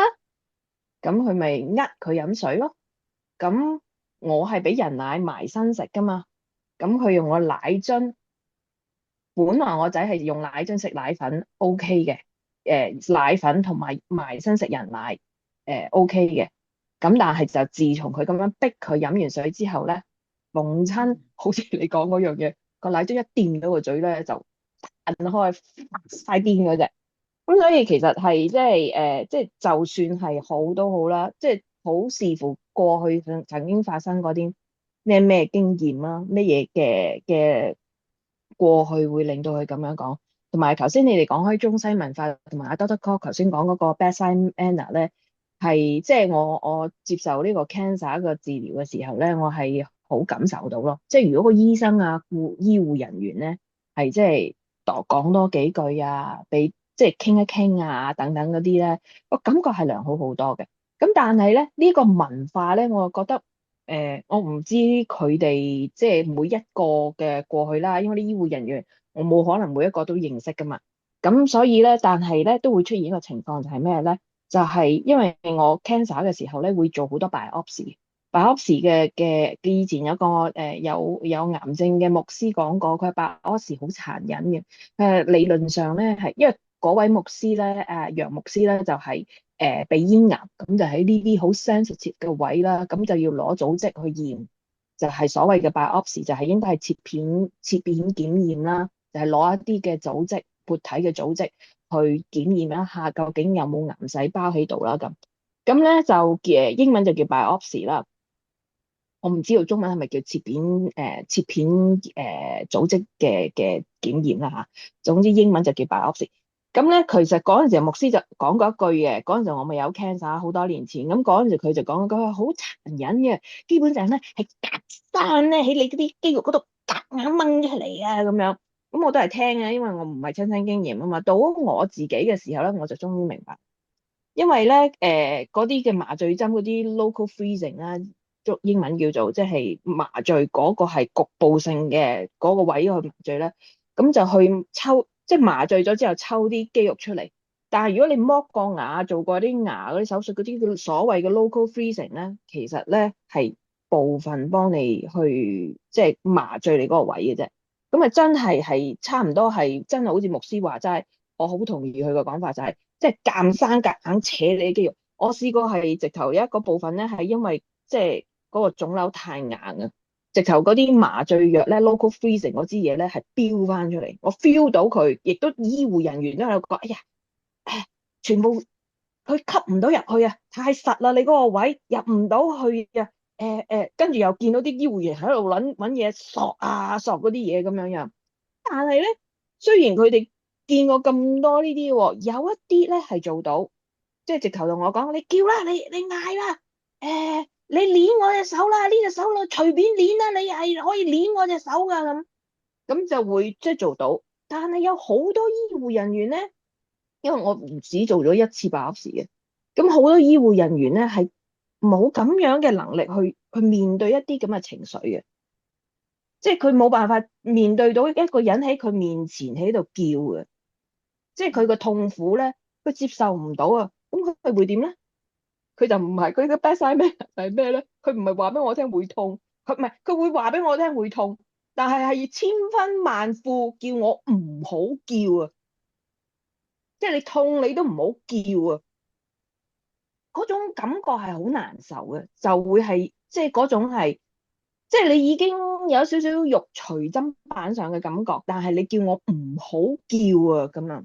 咁佢咪佢飲水咯。咁我係俾人奶埋身食噶嘛，咁佢用個奶樽，本來我仔係用奶樽食奶粉 OK 嘅，奶粉同埋身食人奶OK 嘅，咁但係就自從佢咁樣逼佢飲完水之後咧，逢親好似你講嗰樣嘢，個奶樽一掂到個嘴咧就彈開晒癲嗰隻。咁所以其實係即係就算係好都好啦，即係好視乎過去曾經發生嗰啲咩經驗啦，咩嘢嘅過去會令到佢咁樣講。同埋頭先你哋講開中西文化，同埋阿 Doctor Cole 頭先講嗰個 bedside manner 咧，係即係我接受呢個 cancer 嘅治療嘅時候咧，我係好感受到咯。即係如果個醫生啊、醫護人員咧係即係講多幾句啊，俾即係傾一傾啊，等等嗰啲咧，我感覺係良好好多嘅。咁但係咧，呢個文化咧，我覺得我唔知佢哋即係每一個嘅過去啦，因為啲醫護人員我冇可能每一個都認識噶嘛。咁所以咧，但係咧都會出現一個情況就係咩咧？就係因為我 cancer 嘅時候咧，會做好多 biopsy 嘅以前有個有癌症嘅牧師講過，佢話 biopsy 好殘忍嘅。理論上咧係因為嗰位牧師咧，楊牧師咧就係鼻咽癌，咁就喺呢啲好 sensitive 嘅位啦，咁就要攞組織去驗，就係所謂嘅 biopsy，就係應該係切片檢驗啦，就係攞一啲嘅組織活體嘅組織去檢驗一下究竟有冇癌細胞喺度啦咁。咁咧就英文就叫 biopsy 啦。我唔知道中文係咪叫切片組織嘅檢驗啦嚇。總之英文就叫 biopsy。咁咧，其實嗰陣時牧師就講過一句嘅，嗰陣時我咪有 cancer 好多年前，咁嗰陣時佢就講佢話好殘忍嘅，基本上咧係隔山咧喺你嗰啲肌肉嗰度夾硬掹出嚟啊咁樣。咁我都係聽嘅，因為我唔係親身經驗啊嘛。到我自己嘅時候咧，我就終於明白。因為咧，嗰啲嘅麻醉針嗰啲 local freezing 啦，英文叫做即係麻醉嗰個係局部性嘅嗰個位去麻醉咧，咁就去抽，即係麻醉咗之後抽啲肌肉出嚟。但係如果你剝過牙、做過啲牙嗰啲手術嗰啲所謂嘅 local freezing 咧，其實咧係部分幫你去即係麻醉你嗰個位嘅啫。咁啊真係差唔多係真係好似牧師話齋，我好同意佢個講法就係。即係夾生夾硬扯你啲肌肉，我試過係直頭有一個部分咧，係因為即係嗰個腫瘤太硬啊，直頭嗰啲麻醉藥咧 local freezing 嗰支嘢咧係飆翻出嚟，我 feel 到佢，亦都醫護人員都喺度講，哎呀，全部佢吸唔到入去啊，太實啦，你嗰個位入唔到去啊，跟住又見到啲醫護員喺度揾嘢索啊索嗰啲嘢咁樣樣，但係咧雖然佢哋見過咁多呢啲喎，有一啲咧係做到，即係直頭同我講，你叫啦，你嗌啦，你捏我隻手啦，呢隻手啦，隨便捏啦，你係可以捏我隻手噶咁就會即係做到。但係有好多醫護人員咧，因為我唔止做咗一次biopsy嘅，咁好多醫護人員咧係冇咁樣嘅能力去面對一啲咁嘅情緒嘅。即係佢冇辦法面對到一個人喺佢面前喺度叫嘅，即係佢個痛苦咧，佢接受唔到啊。咁佢會點咧？佢就唔係佢嘅 bedside manner 係咩咧？佢唔係話俾我聽會痛，佢唔係佢會話俾我聽會痛，但係係千吩萬咐叫我唔好叫啊！即係你痛你都唔好叫啊！嗰種感覺係好難受嘅，就會係即係嗰種係。即係你已經有少少肉隨砧板上嘅感覺，但係你叫我唔好叫啊咁樣。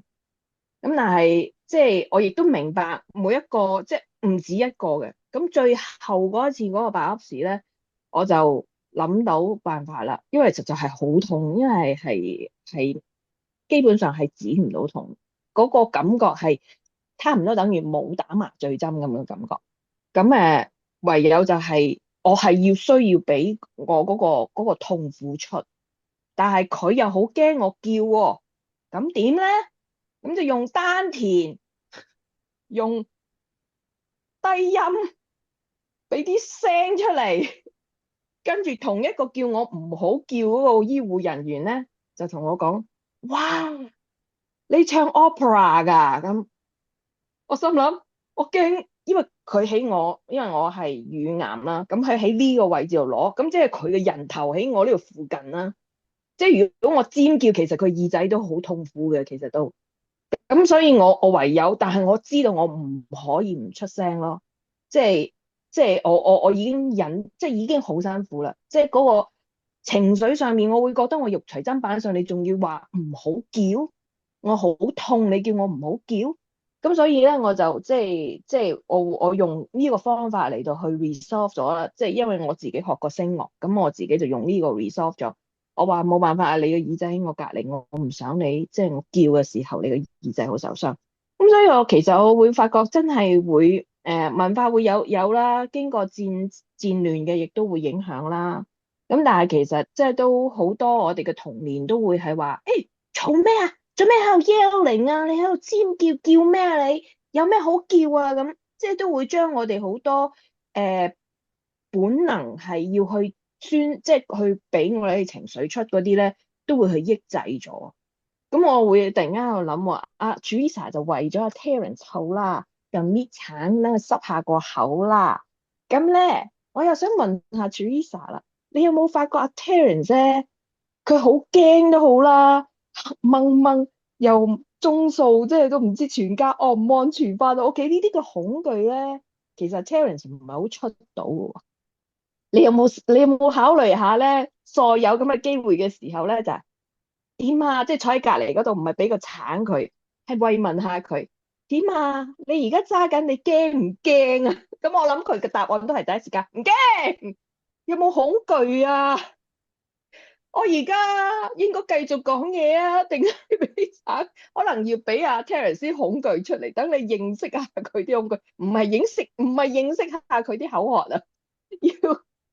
咁但係即係我亦都明白每一個即係唔止一個嘅。咁最後嗰一次嗰個 biopsy 咧，我就諗到辦法啦，因為實在係好痛，因為係基本上係止唔到痛，嗰個感覺係差唔多等於冇打麻醉針咁嘅感覺。咁唯有就係我係需要俾我嗰個痛苦出，但係佢又好驚我叫喎，咁點咧？咁就用丹田，用低音，俾啲聲出嚟，跟住同一個叫我唔好叫嗰個醫護人員咧，就同我講：哇，你唱 opera 㗎？咁我心諗，我驚。因為佢喺我，因為我係乳癌啦，咁佢喺呢個位置度攞，咁即係佢嘅人頭喺我呢度附近啦。即係如果我尖叫，其實佢耳仔都好痛苦嘅，其實都。咁所以我唯有，但係我知道我唔可以唔出聲咯。即係我已經忍，即係已經好辛苦啦。即係嗰個情緒上面，我會覺得我肉隨砧板上，你仲要話唔好叫，我好痛，你叫我唔好叫。咁所以咧，我就即係我用呢個方法嚟到去 resolve 咗啦。即係因為我自己學過聲樂，咁我自己就用呢個 resolve 咗。我話冇辦法啊，你個耳仔喺我隔離，我唔想你即係我叫嘅時候，你個耳仔好受傷。咁所以我其實我會發覺真係會文化會有啦，經過戰亂嘅，亦都會影響啦。咁但係其實即係都好多我哋嘅童年都會係話，嘈咩啊？做咩喺度 yelling 啊？你喺度尖叫咩啊？你有咩好叫啊？咁即係都會將我哋好多本能係要去即係去俾我哋情緒出嗰啲咧，都會去抑制咗。咁我會突然間喺度諗話，Teresa 就為咗阿 Terence 好啦，又搣橙啦，濕下個口啦。咁咧，我又想問下 Teresa 啦，你有冇發覺阿 Terence 咧，佢好驚都好啦，掹掹又鐘數，即係都唔知全家安唔安全翻到屋企呢啲嘅恐懼咧，其實 Terence 唔係好出到嘅。你有冇考慮下咧？再有咁嘅機會嘅時候咧，就係點啊？即係坐喺隔離嗰度，唔係俾個橙佢，係慰問下佢。點啊？你而家揸緊，你驚唔驚啊？咁我諗佢嘅答案都係第一時間唔驚。有冇恐懼啊？我而家應該繼續講嘢啊，定係俾可能要俾阿 Terence 啲恐懼出嚟，等你認識下佢啲恐懼，唔係認識下佢啲口渴啊，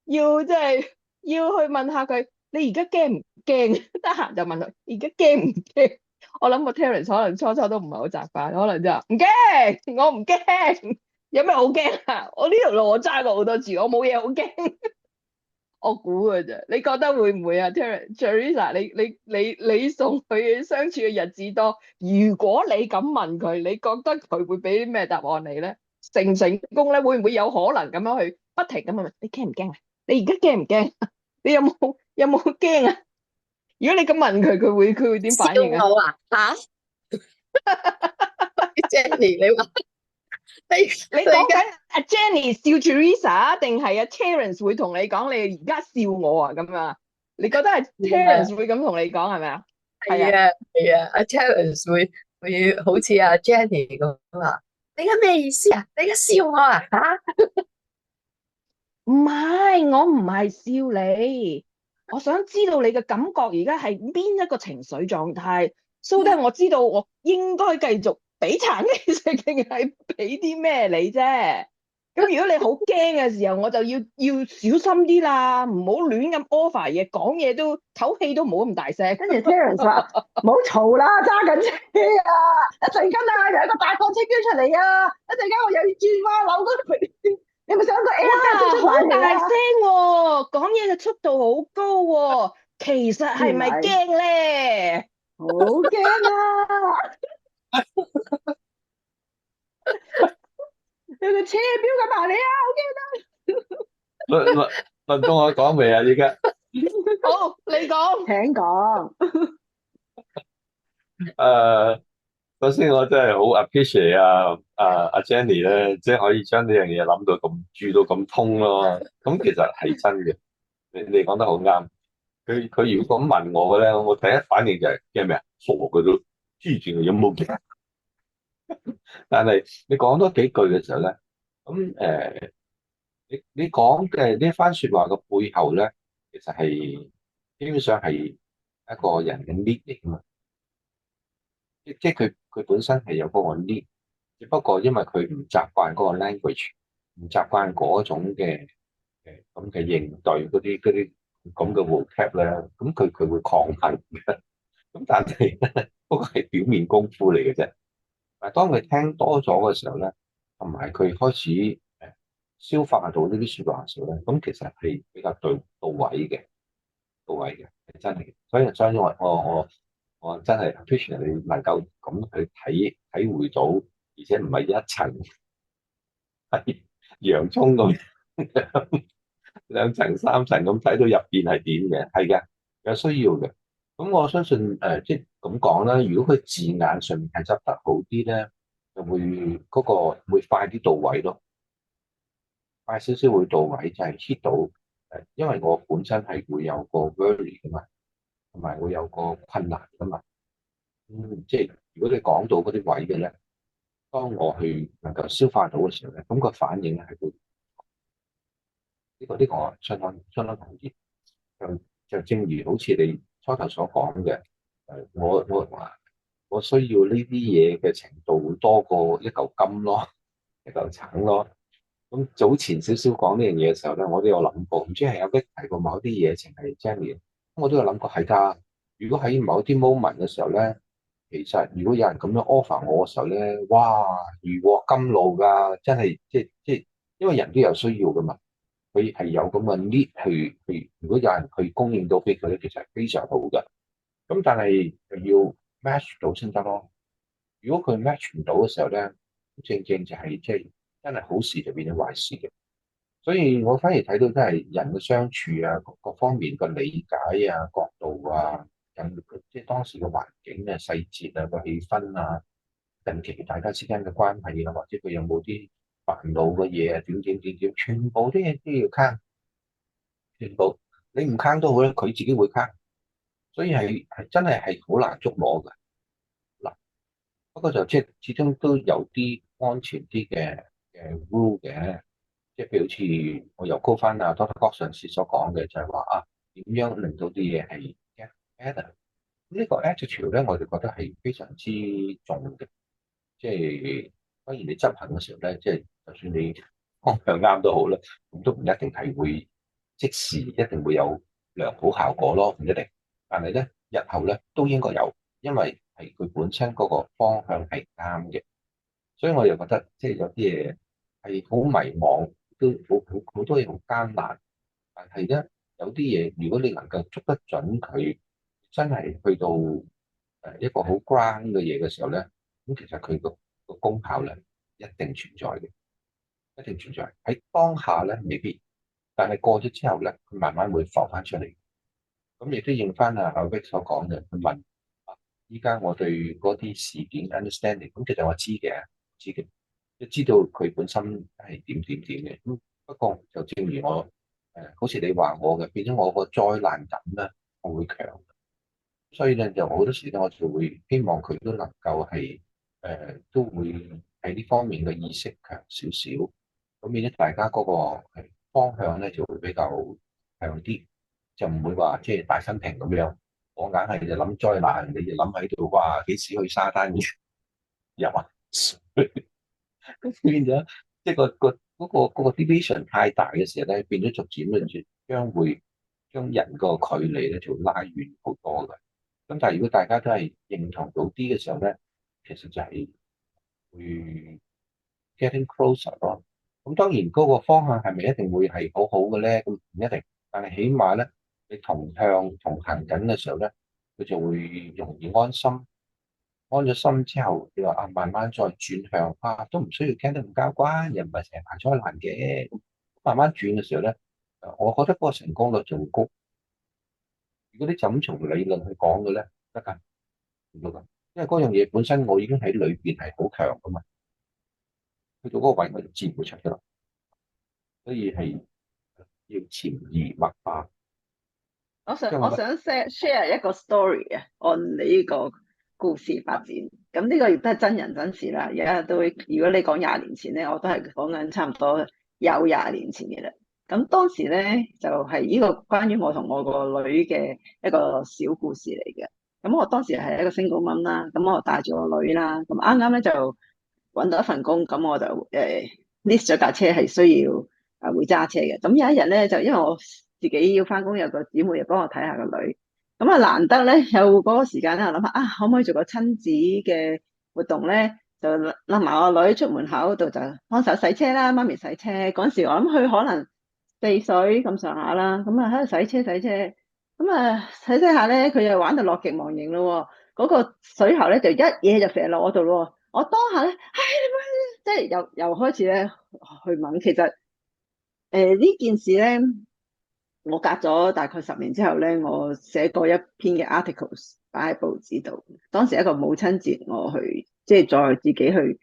要即係要去問下佢，你而家驚唔驚？得閒就問佢，而家驚唔驚？我諗個 Terence 可能初初都唔係好習慣，可能就話唔驚，我唔驚，有咩好驚啊？我呢條路我揸過好多次，我冇嘢好驚。我估嘅啫，你覺得會唔會啊？Teresa，你送佢相處嘅日子多，如果你咁問佢，你覺得佢會俾啲咩答案你咧？成唔成功咧？會唔會有可能咁樣去不停咁問你驚唔驚啊？你而家驚唔驚？你有冇驚啊？如果你咁問佢，佢會點反應啊？笑我啊吓？Jenny，你話你講緊阿 Jenny 笑 Teresa，定係阿 Terence 會同你講你而家笑我啊咁啊？你覺得係 Terence 會咁同你講係咪啊？係啊係啊，阿 Terence 會好似阿 Jenny 咁話，你而家咩意思啊？你而家笑我啊吓？唔係，我唔係笑你，我想知道你嘅感覺而家係邊一個情緒狀態，so that 我知道我應該繼續俾橙你食定係俾啲咩你啫。咁如果你好驚嘅時候，我就要小心啲啦，唔好亂咁 offer 嘢，講嘢都唞氣都唔好咁大聲。跟住 Terence 話：唔好嘈啦，揸緊車啊！一陣間啊，有一個大貨車飆出嚟啊！一陣間我又要轉彎扭嗰度，你咪想個 air 哇，出埋嚟好大啊！聲喎，講嘢嘅速度好高喎，其實係咪驚咧？好驚啊！有個車飆緊埋嚟啊！好驚啊！輪到我講未啊？依家好，你講。請講。首先我真係好 appreciate 阿 Jenny 咧，即係可以將呢樣嘢諗到咁住到咁通咯。咁其實係真嘅，你講得好啱。佢如果咁問我嘅咧，我第一反應就係驚咩啊？傻嘅都黐住佢有冇驚？但係你講多幾句嘅時候咧，咁你講嘅呢番説話嘅背後咧，其實係基本上係一個人嘅 need 嚟㗎嘛。即係佢本身係有嗰個 need，只不過因為佢唔習慣嗰個 language，唔習慣嗰種嘅咁嘅應對嗰啲咁嘅 vocab 咧，咁佢會抗衡嘅。咁但係嗰個係表面功夫嚟嘅啫。但係當佢聽多咗嘅時候咧，同埋佢開始消化到呢啲説話嘅時候咧，咁其實係比較到位嘅，到位嘅係真係。所以我真係 appreciate 你能夠咁去體會到，而且唔係一層係洋葱咁兩層三層咁睇到入邊係點嘅，係嘅，有需要嘅。咁我相信即係咁講啦。如果佢字眼上面係執得好啲咧，就會嗰個會快啲到位咯，快少少會到位，就係 hit 到因為我本身係會有個 worry 噶嘛，同埋會有個困難噶嘛。即係如果你講到嗰啲位嘅咧，當我去能夠消化到嘅時候咧，咁個反應咧係會呢個我相當同意。就正如好似你初頭所講嘅，我需要呢啲嘢嘅程度會多過一嚿金咯，一嚿橙咯。咁早前少少講呢樣嘢嘅時候咧，我都有諗過，唔知係有啲提過某啲嘢情係 Jenny，我都有諗過係㗎。如果喺某啲 moment 嘅時候咧，其實如果有人咁樣 offer 我嘅時候咧，哇，如獲甘露㗎，真係即係，因為人都有需要㗎嘛。佢係有咁嘅 need 去，如果有人去供應到俾佢咧，其實係非常好嘅。咁但係就要 match 到先得咯。如果佢 match 唔到嘅時候咧，正正就係即係真係好事就變咗壞事嘅。所以我反而睇到真係人嘅相處啊，各方面嘅理解啊、角度啊，即係當時嘅環境嘅細節啊、個氣氛啊，近期大家之間嘅關係啊，或者佢有冇啲煩惱嘅嘢啊，點，全部啲嘢都要坑，全部你唔坑都好咧，佢自己會坑，所以係真係好難捉摸嘅。嗱，不過就即係始終都有啲安全啲嘅rule 嘅，即係譬如好似我又 call 翻啊 Doctor 郭上次所講嘅，就係話啊，點樣令到啲嘢係 get better？呢個 attitude 咧，我哋覺得係非常之重嘅。即係當然你執行嘅時候咧，即係就算你方向啱都好啦，咁都唔一定係會即時一定會有良好效果咯，唔一定。但係咧，日後咧都應該有，因為係佢本身嗰個方向係啱嘅。所以我又覺得即係有啲嘢係好迷茫，都好多嘢好艱難。但係咧，有啲嘢如果你能夠捉得準佢，真係去到一個好 ground 嘅嘢嘅時候咧，咁其實佢個功效咧一定存在嘅，一定存在。喺當下咧未必，但係過咗之後咧，佢慢慢會浮翻出嚟。咁亦都應翻阿 Vic 所講嘅，佢問啊，依家我對嗰啲事件 understanding，咁其實我知嘅，都知道佢本身係點點點嘅。咁不過就正如我好似你話我嘅，變咗我個災難感咧，我會強。所以咧，就好多時咧，我就會希望佢都能夠係都會喺呢方面嘅意識強少少，咁變咗大家嗰個方向咧就會比較強啲，就唔會話即係大新平咁樣。我硬係就諗災難，你就諗喺度哇幾時去沙灘遊啊？咁變咗即係個 division 太大嘅時候咧，變咗逐漸跟住將人個距離咧就拉遠好多嘅。咁但係如果大家都係認同到啲嘅時候咧，其實就係會 getting closer 咯。咁當然嗰個方向係咪一定會係好好嘅咧？咁唔一定，但係起碼咧，你同向同行緊嘅時候咧，佢就會容易安心。安咗心之後，你話啊，慢慢再轉向啊，都唔需要驚得咁交關，又唔係成日排災難嘅。慢慢轉嘅時候咧，我覺得嗰個成功率就會高。如果你就咁從理論去講嘅咧，得㗎，唔得㗎，因為嗰樣嘢本身我已經喺裏邊係好強噶嘛，去到嗰個位我就自然會出㗎啦，所以係要潛移默化。即係我覺得我想 share 一個 story 啊，按你呢個故事發展。咁呢個亦都係真人真事啦。而家都，如果你講廿年前咧，我都係講緊差唔多有廿年前嘅啦。咁當時咧就係呢個關於我同我個女嘅一個小故事嚟嘅。咁我當時係一個 single mom 啦，咁我帶住個女啦，咁啱啱咧就揾到一份工，咁我就list 咗架車係需要會揸車嘅。咁有一日咧，就因為我自己要翻工，有個姊妹又幫我睇下個女，咁啊難得咧有嗰個時間咧，我諗下啊，可唔可以做個親子嘅活動咧？就攬埋我女出門口度就幫手洗車啦，媽咪洗車。嗰陣時我諗佢可能4歲咁上下啦，咁啊喺度洗車，咁啊洗車下咧，佢又玩到樂極忘形咯。嗰個水喉咧就一嘢就射落我度咯。我當下咧，即係又開始咧去問，其實呢件事咧。我隔咗大概10年之後咧，我寫過一篇嘅 articles 擺喺報紙度。當時一個母親節，我去即係再自己去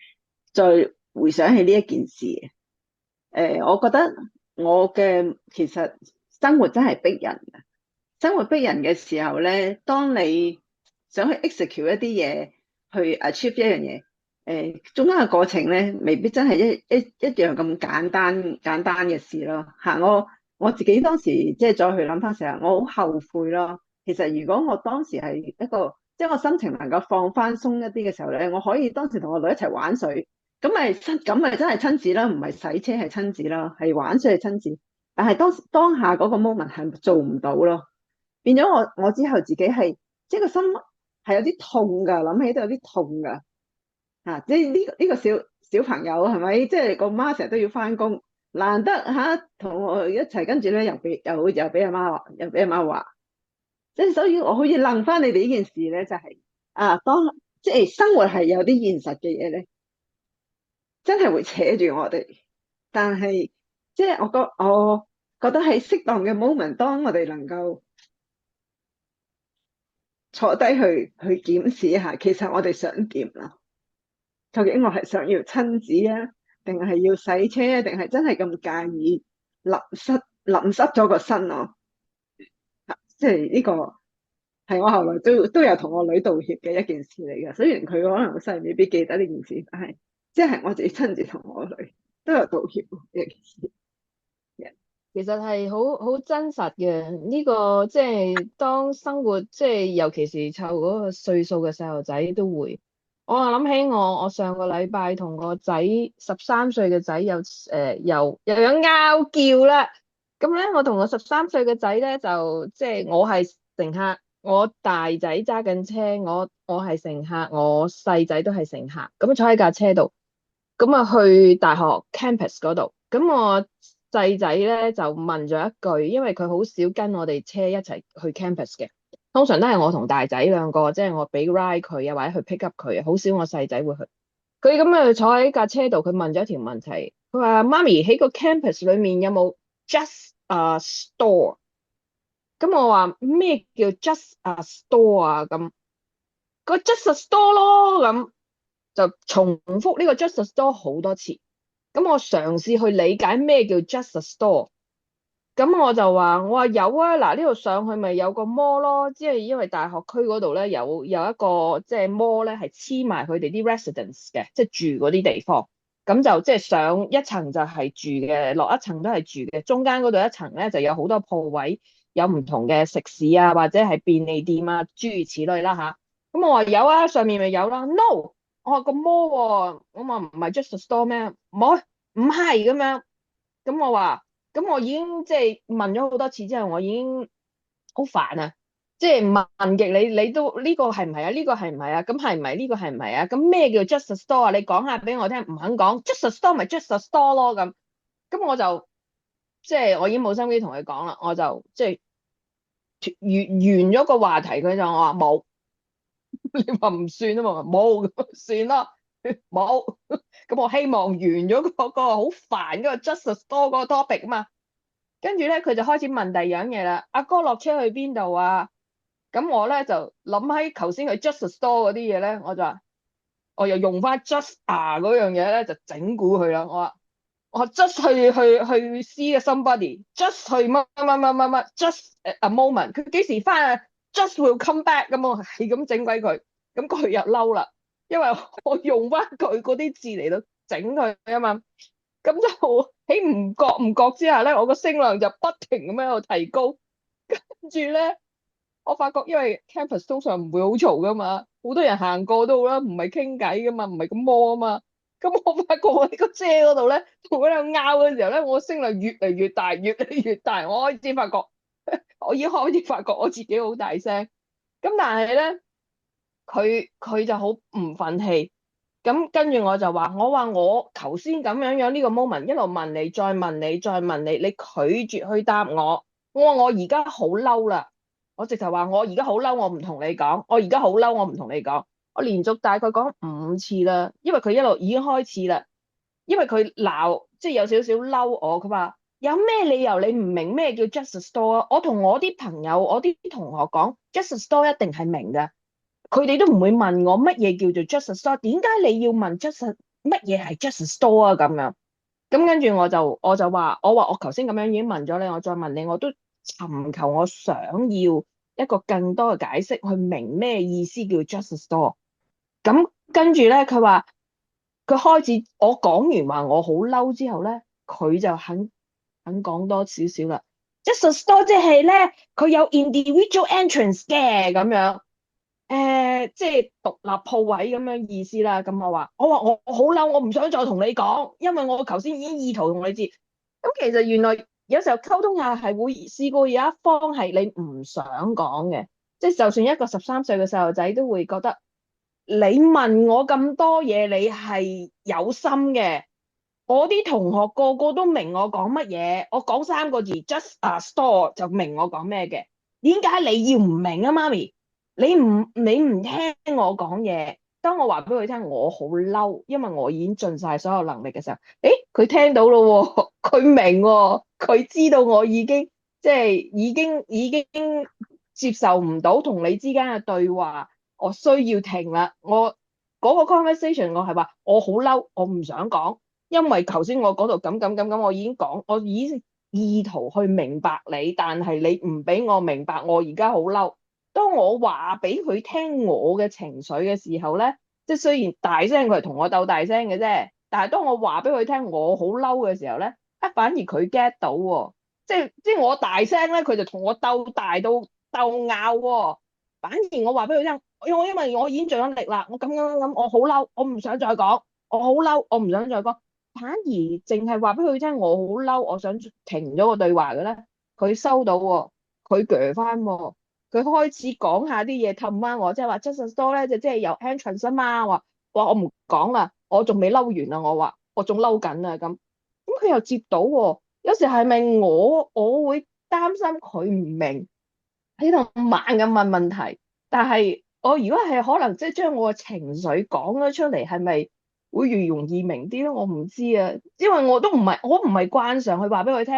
再回想起呢一件事。我覺得我嘅其實生活真係逼人嘅。生活逼人嘅時候咧，當你想去 execute 一啲嘢，去 achieve 一樣嘢，中間嘅過程咧，未必真係一樣咁簡單嘅事咯。嚇，我自己當時即係再去諗翻成日，我好後悔咯。其實如果我當時係一個即係我心情能夠放翻鬆一啲嘅時候咧，我可以當時同我女一齊玩水，咁咪真係親子啦，唔係洗車係親子啦，係玩水係親子。但係當下嗰個 moment 係做唔到咯。變咗我之後自己係即係個心係有啲痛噶，諗起都有啲痛噶嚇。即係呢個小朋友係咪？即係個媽成日都要翻工，難得同我一齊，跟住咧又俾阿媽話，又俾阿媽話，即係所以我好似諗翻你哋呢件事咧，就係當即係生活係有啲現實嘅嘢咧，真係會扯住我哋。但係即係我覺得喺適當嘅 moment，當我哋能夠坐低去檢視一下，其實我哋想點啦？究竟我係想要親子啊，定係要洗車啊，定係真係咁介意淋濕咗個身啊？即係呢個係我後來都有同我女道歉嘅一件事嚟嘅。雖然佢可能好細未必記得呢件事，但係即係我自己親自同我女都有道歉嘅一件事。其實係好真實嘅呢個，即係當生活即係尤其是湊嗰個歲數嘅細路仔都會。我啊諗起我上個禮拜同個仔13歲嘅仔又有拗撬啦。咁咧我同我13歲嘅仔咧就即係我係乘客，我大仔揸緊車，我係乘客，我細仔都係乘客，咁坐喺架車度。咁啊去大學 campus 嗰度，咁我細仔咧就問咗一句，因為佢好少跟我哋車一齊去 campus 嘅，通常都係我同大仔兩個，即係我俾 ride 佢啊，或者去 pick up 佢啊，好少我細仔會去。佢咁啊坐喺架車度，佢問咗一條問題，佢話媽咪喺個 campus 裏面有冇 just a store？咁我話咩叫 just a store 啊？咁個 just a store 咯，咁就重複呢個 just a store 好多次。咁我嘗試去理解咩叫 just a store。咁我話有啊，嗱呢度上去咪有個 mall 咯，即係因為大學區嗰度咧有一個即係 mall 咧係黐埋佢哋啲 residence 嘅，即係住嗰啲地方。咁就即係上一層就係住嘅，落一層都係住嘅，中間嗰度一層咧就有好多鋪位，有唔同嘅食肆啊，或者係便利店啊，諸如此類啦吓。咁我話有啊，上面咪有啦。No，我話個 mall 喎，我話唔係 just a store 咩？唔係咁樣。咁我話，咁我已經即係問咗好多次之後，我已經好煩啊！即係問極你都呢個係唔係啊？呢個係唔係啊？咁係唔係呢個係唔係啊？咁咩叫 just a store 啊？你講下俾我聽，唔肯講 just a store 咪 just a store 咯咁。咁我就即係我已經冇心機同佢講啦，我就即係完咗個話題，佢就我話冇。你話唔算啊嘛，冇咁算咯，冇。咁我希望完咗嗰個好煩嗰個 just a store 嗰個 topic 啊嘛。跟住咧，佢就開始問第二樣嘢啦。阿哥落車去邊度啊？咁我咧就諗起頭先佢 just a store 嗰啲嘢咧，我就話我又用翻 just a 嗰樣嘢咧，就整蠱佢啦。我 just 去 see somebody，just 去乜，just a moment。佢幾時翻啊？just will come back 咁，我係咁整鬼佢，咁佢又嬲啦，因為我用翻佢嗰啲字嚟到整佢啊嘛。咁就喺唔覺之下咧，我個聲量就不停咁喺度提高。跟住咧，我發覺因為 campus 通常唔會好嘈噶嘛，好多人行過都好啦，唔係傾偈噶嘛，唔係咁摸啊嘛。咁我發覺我喺個車嗰度咧，同佢喺度拗嘅時候咧，我聲量越嚟越大，越嚟越大。我開始發覺，我已經開始發覺我自己好大聲。咁但係咧，佢就好唔忿氣。咁跟住我就話，我頭先咁樣呢個 moment 一路問你，再問你，再問你，你拒絕去答我。我話我而家好嬲啦，我直頭話我而家好嬲，我唔同你講。我而家好嬲，我唔同你講。我連續大概講5次啦，因為佢一路已經開始啦，因為佢鬧，即係有少少嬲我。佢話有咩理由你唔明咩叫 just a store 啊？我同我啲朋友、我啲同學講 just a store 一定係明㗎。佢哋都唔會問我乜嘢叫做 just a store，點解你要問乜嘢係 just a store 啊？咁樣，咁跟住我話我頭先咁樣已經問咗你，我再問你，我都尋求我想要一個更多嘅解釋，去明咩意思叫 just a store。咁跟住咧，佢開始我講完話我好嬲之後咧，佢就肯講多少少啦。just a store 即係咧，佢有 individual entrance 嘅咁樣。即係獨立鋪位咁樣意思啦。咁我好嬲，我唔想再同你講，因為我頭先已經意圖同你知。咁其實原來有時候溝通下係會試過有一方係你唔想講嘅，即係就算一個13歲嘅細路仔都會覺得你問我咁多嘢，你係有心嘅。我啲同學個個都明我講乜嘢，我講3個字 just a store 就明我講咩嘅。點解你要唔明啊，媽咪？你唔聽我講嘢，當我話俾佢聽我好嬲，因為我已經盡晒所有能力嘅時候，佢聽到咯，佢明喎，佢知道我已經即係已經接受唔到同你之間嘅對話，我需要停啦。我嗰個 conversation 我係話我好嬲，我唔想講，因為頭先我嗰度咁，我已經講，我已經意圖去明白你，但係你唔俾我明白，我而家好嬲。當我話俾佢聽我嘅情緒嘅時候咧，即係雖然大聲佢係同我鬥大聲嘅啫，但係當我話俾佢聽我好嬲嘅時候咧，反而佢 get 到喎。即係我大聲咧，佢就同我鬥大到鬥拗喎。反而我話俾佢聽，因為我已經盡咗力啦，我咁，我好嬲，我唔想再講，我好嬲，我唔想再講。反而淨係話俾佢聽，我好嬲，我想停咗個對話嘅咧，佢收到喎，佢鋸翻喎，佢開始講下啲嘢氹翻我，即係話 just a store 咧，就即係有 entrance 啊嘛，話我唔講啦，我仲未嬲完啊，我話我仲嬲緊啊咁，咁佢又接到喎。有時係咪我會擔心佢唔明喺度猛咁問問題，但係我如果係可能即係將我嘅情緒講咗出嚟，係咪會越容易明啲咧？我唔知啊，因為我唔係慣常去話俾佢聽，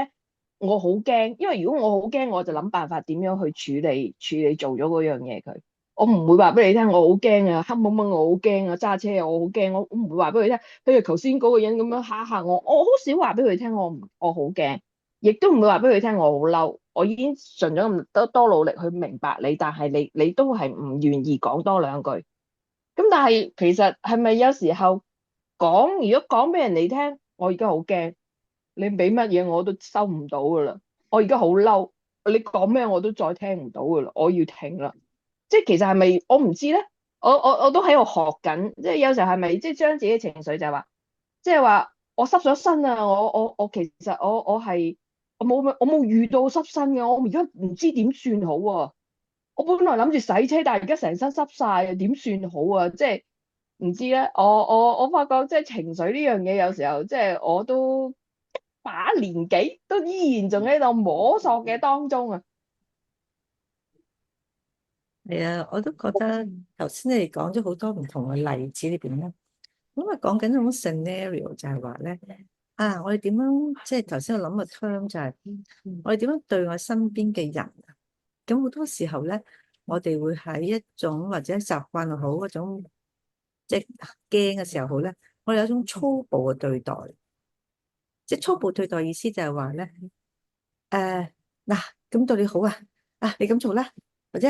我好驚，因為如果我好驚，我就諗辦法點樣去處理做咗嗰樣嘢佢。我唔會話俾你聽，我好驚啊，黑蒙蒙我好驚啊，揸車啊我好驚，我唔會話俾佢聽。譬如頭先嗰個人咁樣嚇我，我好少話俾佢聽，我好驚，亦都唔會話俾佢聽我好嬲。我已經盡咗咁多努力去明白你，但係你都係唔願意講多兩句。咁但係其實係咪有時候如果講俾人哋聽，我而家好驚，你俾乜嘢我都收唔到噶啦。我而家好嬲，你講咩我都再聽唔到噶啦，我要停啦。即係其實係咪我唔知咧？我都喺度學緊，即係有時候係咪即係將自己嘅情緒就係話，即係話我濕咗身啊！我其實我冇遇到濕身嘅，我而家唔知點算好啊！我本來諗住洗車，但係而家成身濕晒啊，點算好啊？即係唔知咧。我發覺即係情緒呢樣嘢，有時候即係我都把年紀都依然仲喺度摸索嘅當中啊！係啊，我都覺得頭先你哋講咗好多唔同嘅例子裏邊咧，咁啊講緊一種 scenario 就係話咧，我哋點樣即係頭先我諗嘅 term 就係我哋點樣對我身邊嘅人啊，咁好多時候咧，我哋會喺一種或者習慣又好，一種即係驚嘅時候好咧，我哋有一種粗暴嘅對待，即係粗暴對待意思就係話咧，嗱咁對你好啊，你咁做啦，或者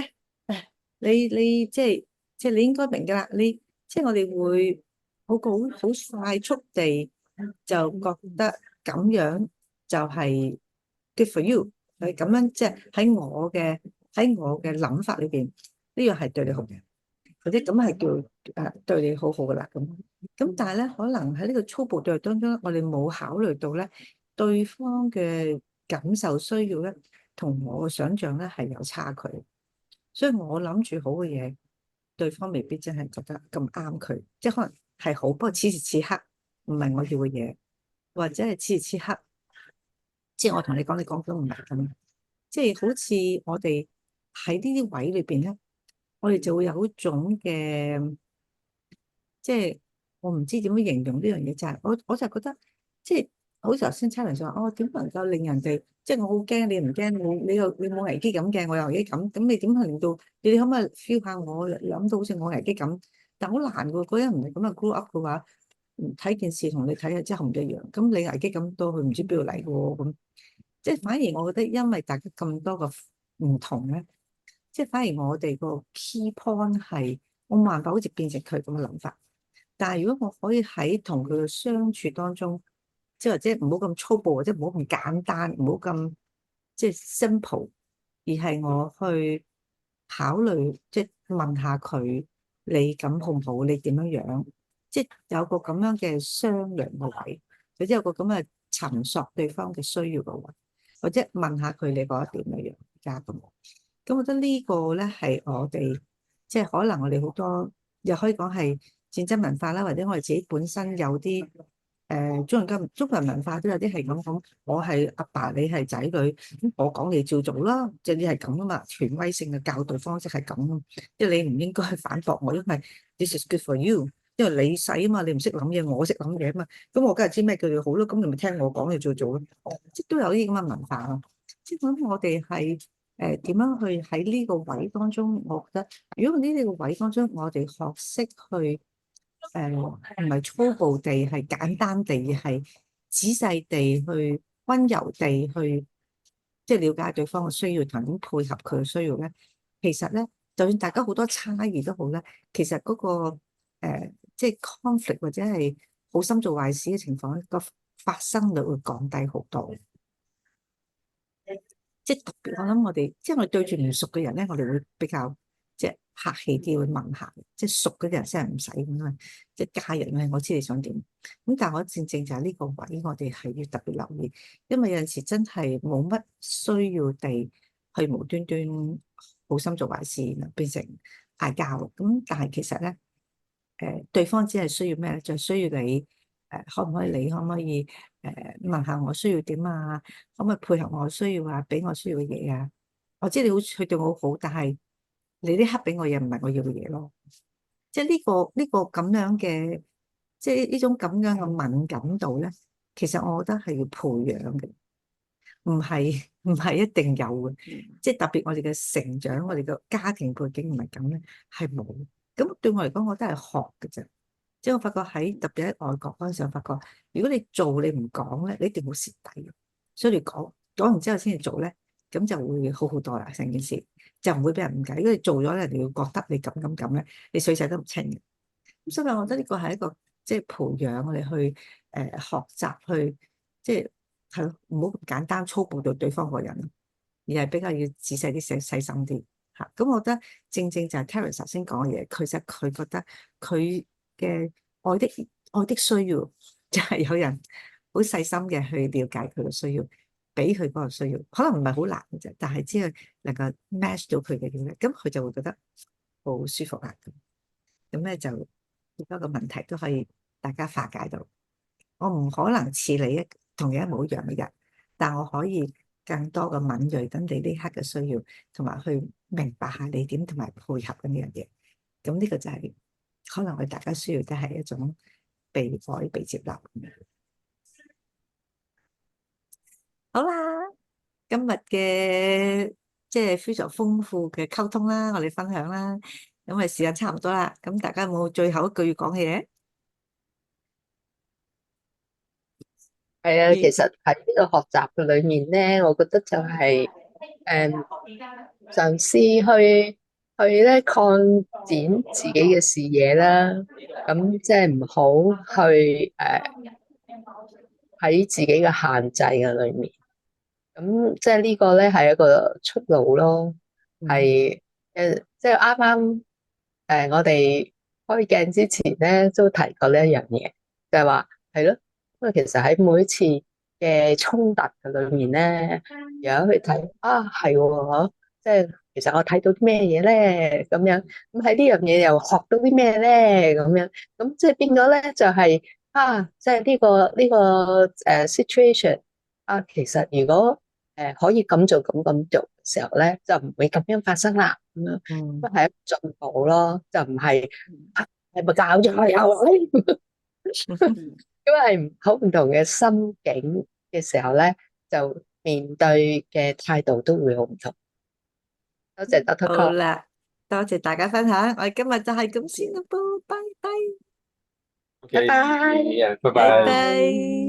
你即係你應該明噶啦，你即係我哋會好快速地就覺得咁樣就係 good for you，係咁樣即係喺我嘅諗法裏邊，呢樣係對你好嘅，或者咁係叫對你好好噶啦咁但係咧可能喺呢個粗暴對待當中，我哋冇考慮到咧對方嘅感受需要咧，同我嘅想象咧係有差距。所以我諗住好嘅嘢，對方未必真係覺得咁啱佢，即係可能係好，不過此時此刻唔係我要嘅嘢，或者係此時此刻，即係我同你講，你講咗唔係咁，即係好似我哋喺呢啲位裏邊咧，我哋就會有一種嘅，即係我唔知點樣形容呢樣嘢，就係我就覺得，即係好似頭先差人就話，點能夠令人哋，即係我好驚，你唔驚，你冇危機感嘅，我有危機感，咁你點去令到你哋可唔可以 feel 下我諗到好似我危機感，但好難㗎，嗰人唔係咁啊 grow up 嘅話，睇件事同你睇嘅真係唔一樣，咁你危機感多，佢唔知邊度嚟嘅喎，咁即係反而我覺得，因為大家咁多個唔同咧，即係反而我哋個 key point 係我冇辦法好似變成佢咁嘅諗法。但係如果我可以喺同佢嘅相處當中，即係或者唔好咁粗暴，或者唔好咁簡單，唔好咁即係 simple，而係我去考慮，即係問下佢你咁好唔好，你點樣樣，即係有個咁樣嘅商量嘅位，或者有個咁嘅尋索對方嘅需要嘅位，或者問下佢你覺得點樣樣而家咁。咁我覺得呢個咧係我哋即係可能我哋好多又可以講係戰爭文化啦，或者我哋自己本身有啲中國人文化都有啲係咁講，我係阿爸，你係仔女，咁我講你照做啦，即係你係咁啊嘛，權威性嘅教導方式係咁，即係你唔應該去反駁我，因為 this is good for you，因為你細啊嘛，你唔識諗嘢，我識諗嘢啊嘛，咁我梗係知咩叫你好咯，咁你咪聽我講你照做咯，即係都有啲咁嘅文化咯，即係咁我哋係。點樣去喺呢個位當中？我覺得，如果呢個位當中，我哋學識去唔係粗暴地，係簡單地，係仔細地去溫柔地去，即係了解對方嘅需要，同點配合佢嘅需要咧。其實咧，就算大家好多差異都好咧，其實嗰個即係 conflict 或者係好心做壞事嘅情況咧，個發生率會降低好多。即係特別，我諗我哋即係我哋對住唔熟嘅人咧，我哋會比較即係客氣啲，會問下。即係熟嗰啲人先係唔使咁啊，即係家人咧，我知你想點。咁但係我正正就係呢個位，我哋係要特別留意，因為有陣時真係冇乜需要地去無端端好心做壞事，變成嗌交。咁但係其實咧，對方只係需要咩咧？就係需要你可唔可以你可唔可以問下我需要點啊？可唔可以配合我需要啊？俾我需要嘅嘢啊？我知你好，佢對我好，但係你呢刻俾我嘢唔係我要嘅嘢咯。即係呢個咁樣嘅，即係呢種咁樣嘅敏感度咧，其實我覺得係要培養嘅，唔係一定有嘅。即係特別我哋嘅成長，我哋嘅家庭背景唔係咁咧，係冇。咁對我嚟講，我都係學嘅啫。即係我發覺特別喺外國嗰陣時，我發覺如果你做你唔講咧，你一定會蝕底嘅。所以你講完之後先至做咧，咁就會好好多啦。成件事就唔會俾人誤解。如果你做咗咧，人哋會覺得你咁咧，你水洗都唔清嘅。咁所以我覺得呢個係一個即係培養我哋去學習去即係咯，唔好咁簡單粗暴對對方個人，而係比較要仔細啲、細心啲嚇。咁我覺得正正就係 Terence 頭先講嘅嘢，其實佢覺得佢嘅愛的需要就係有人好細心嘅去了解佢嘅需要，俾佢嗰個需要，可能唔係好難嘅啫，但係只係能夠 match 到佢嘅嘢，咁佢就會覺得好舒服啦。咁咧就好多個問題都可以大家化解到。我唔可能似你同你一模一樣嘅人，但我可以更多嘅敏鋭，等你呢刻嘅需要，同埋去明白下你點同埋配合緊呢樣嘢。咁呢個就係可能我哋大家需要嘅係一種被愛、被接納咁樣。好啦，今日嘅即係非常豐富嘅溝通啦，我哋分享啦。咁啊，時間差唔多啦，咁大家有冇最後一句要講嘅嘢？係啊，其實喺呢個學習嘅裏面咧，我覺得就係嘗試去咧擴展自己嘅視野啦。咁即係唔好去喺自己嘅限制嘅裏面。咁即係呢個咧係一個出路咯。係即係啱啱我哋開鏡之前咧都提過呢一樣嘢，就係話係咯。因為其實喺每一次嘅衝突嘅裏面咧，有去睇係喎，即係其實我睇到啲咩嘢咧咁樣，咁喺呢樣嘢又學到啲咩咧咁樣，咁即係變咗咧就係即係呢個situation 其實如果可以咁做咁做嘅時候咧，就唔會咁樣發生啦，咁樣都係一個進步咯，就唔係係咪搞咗又因為係好唔同嘅心境嘅時候咧，就面對嘅態度都會好唔同。多謝 Dr. 好 Call，啦，多謝大家分享，我哋今日就係咁先啦噃，拜拜，拜拜。OK，拜拜拜。拜。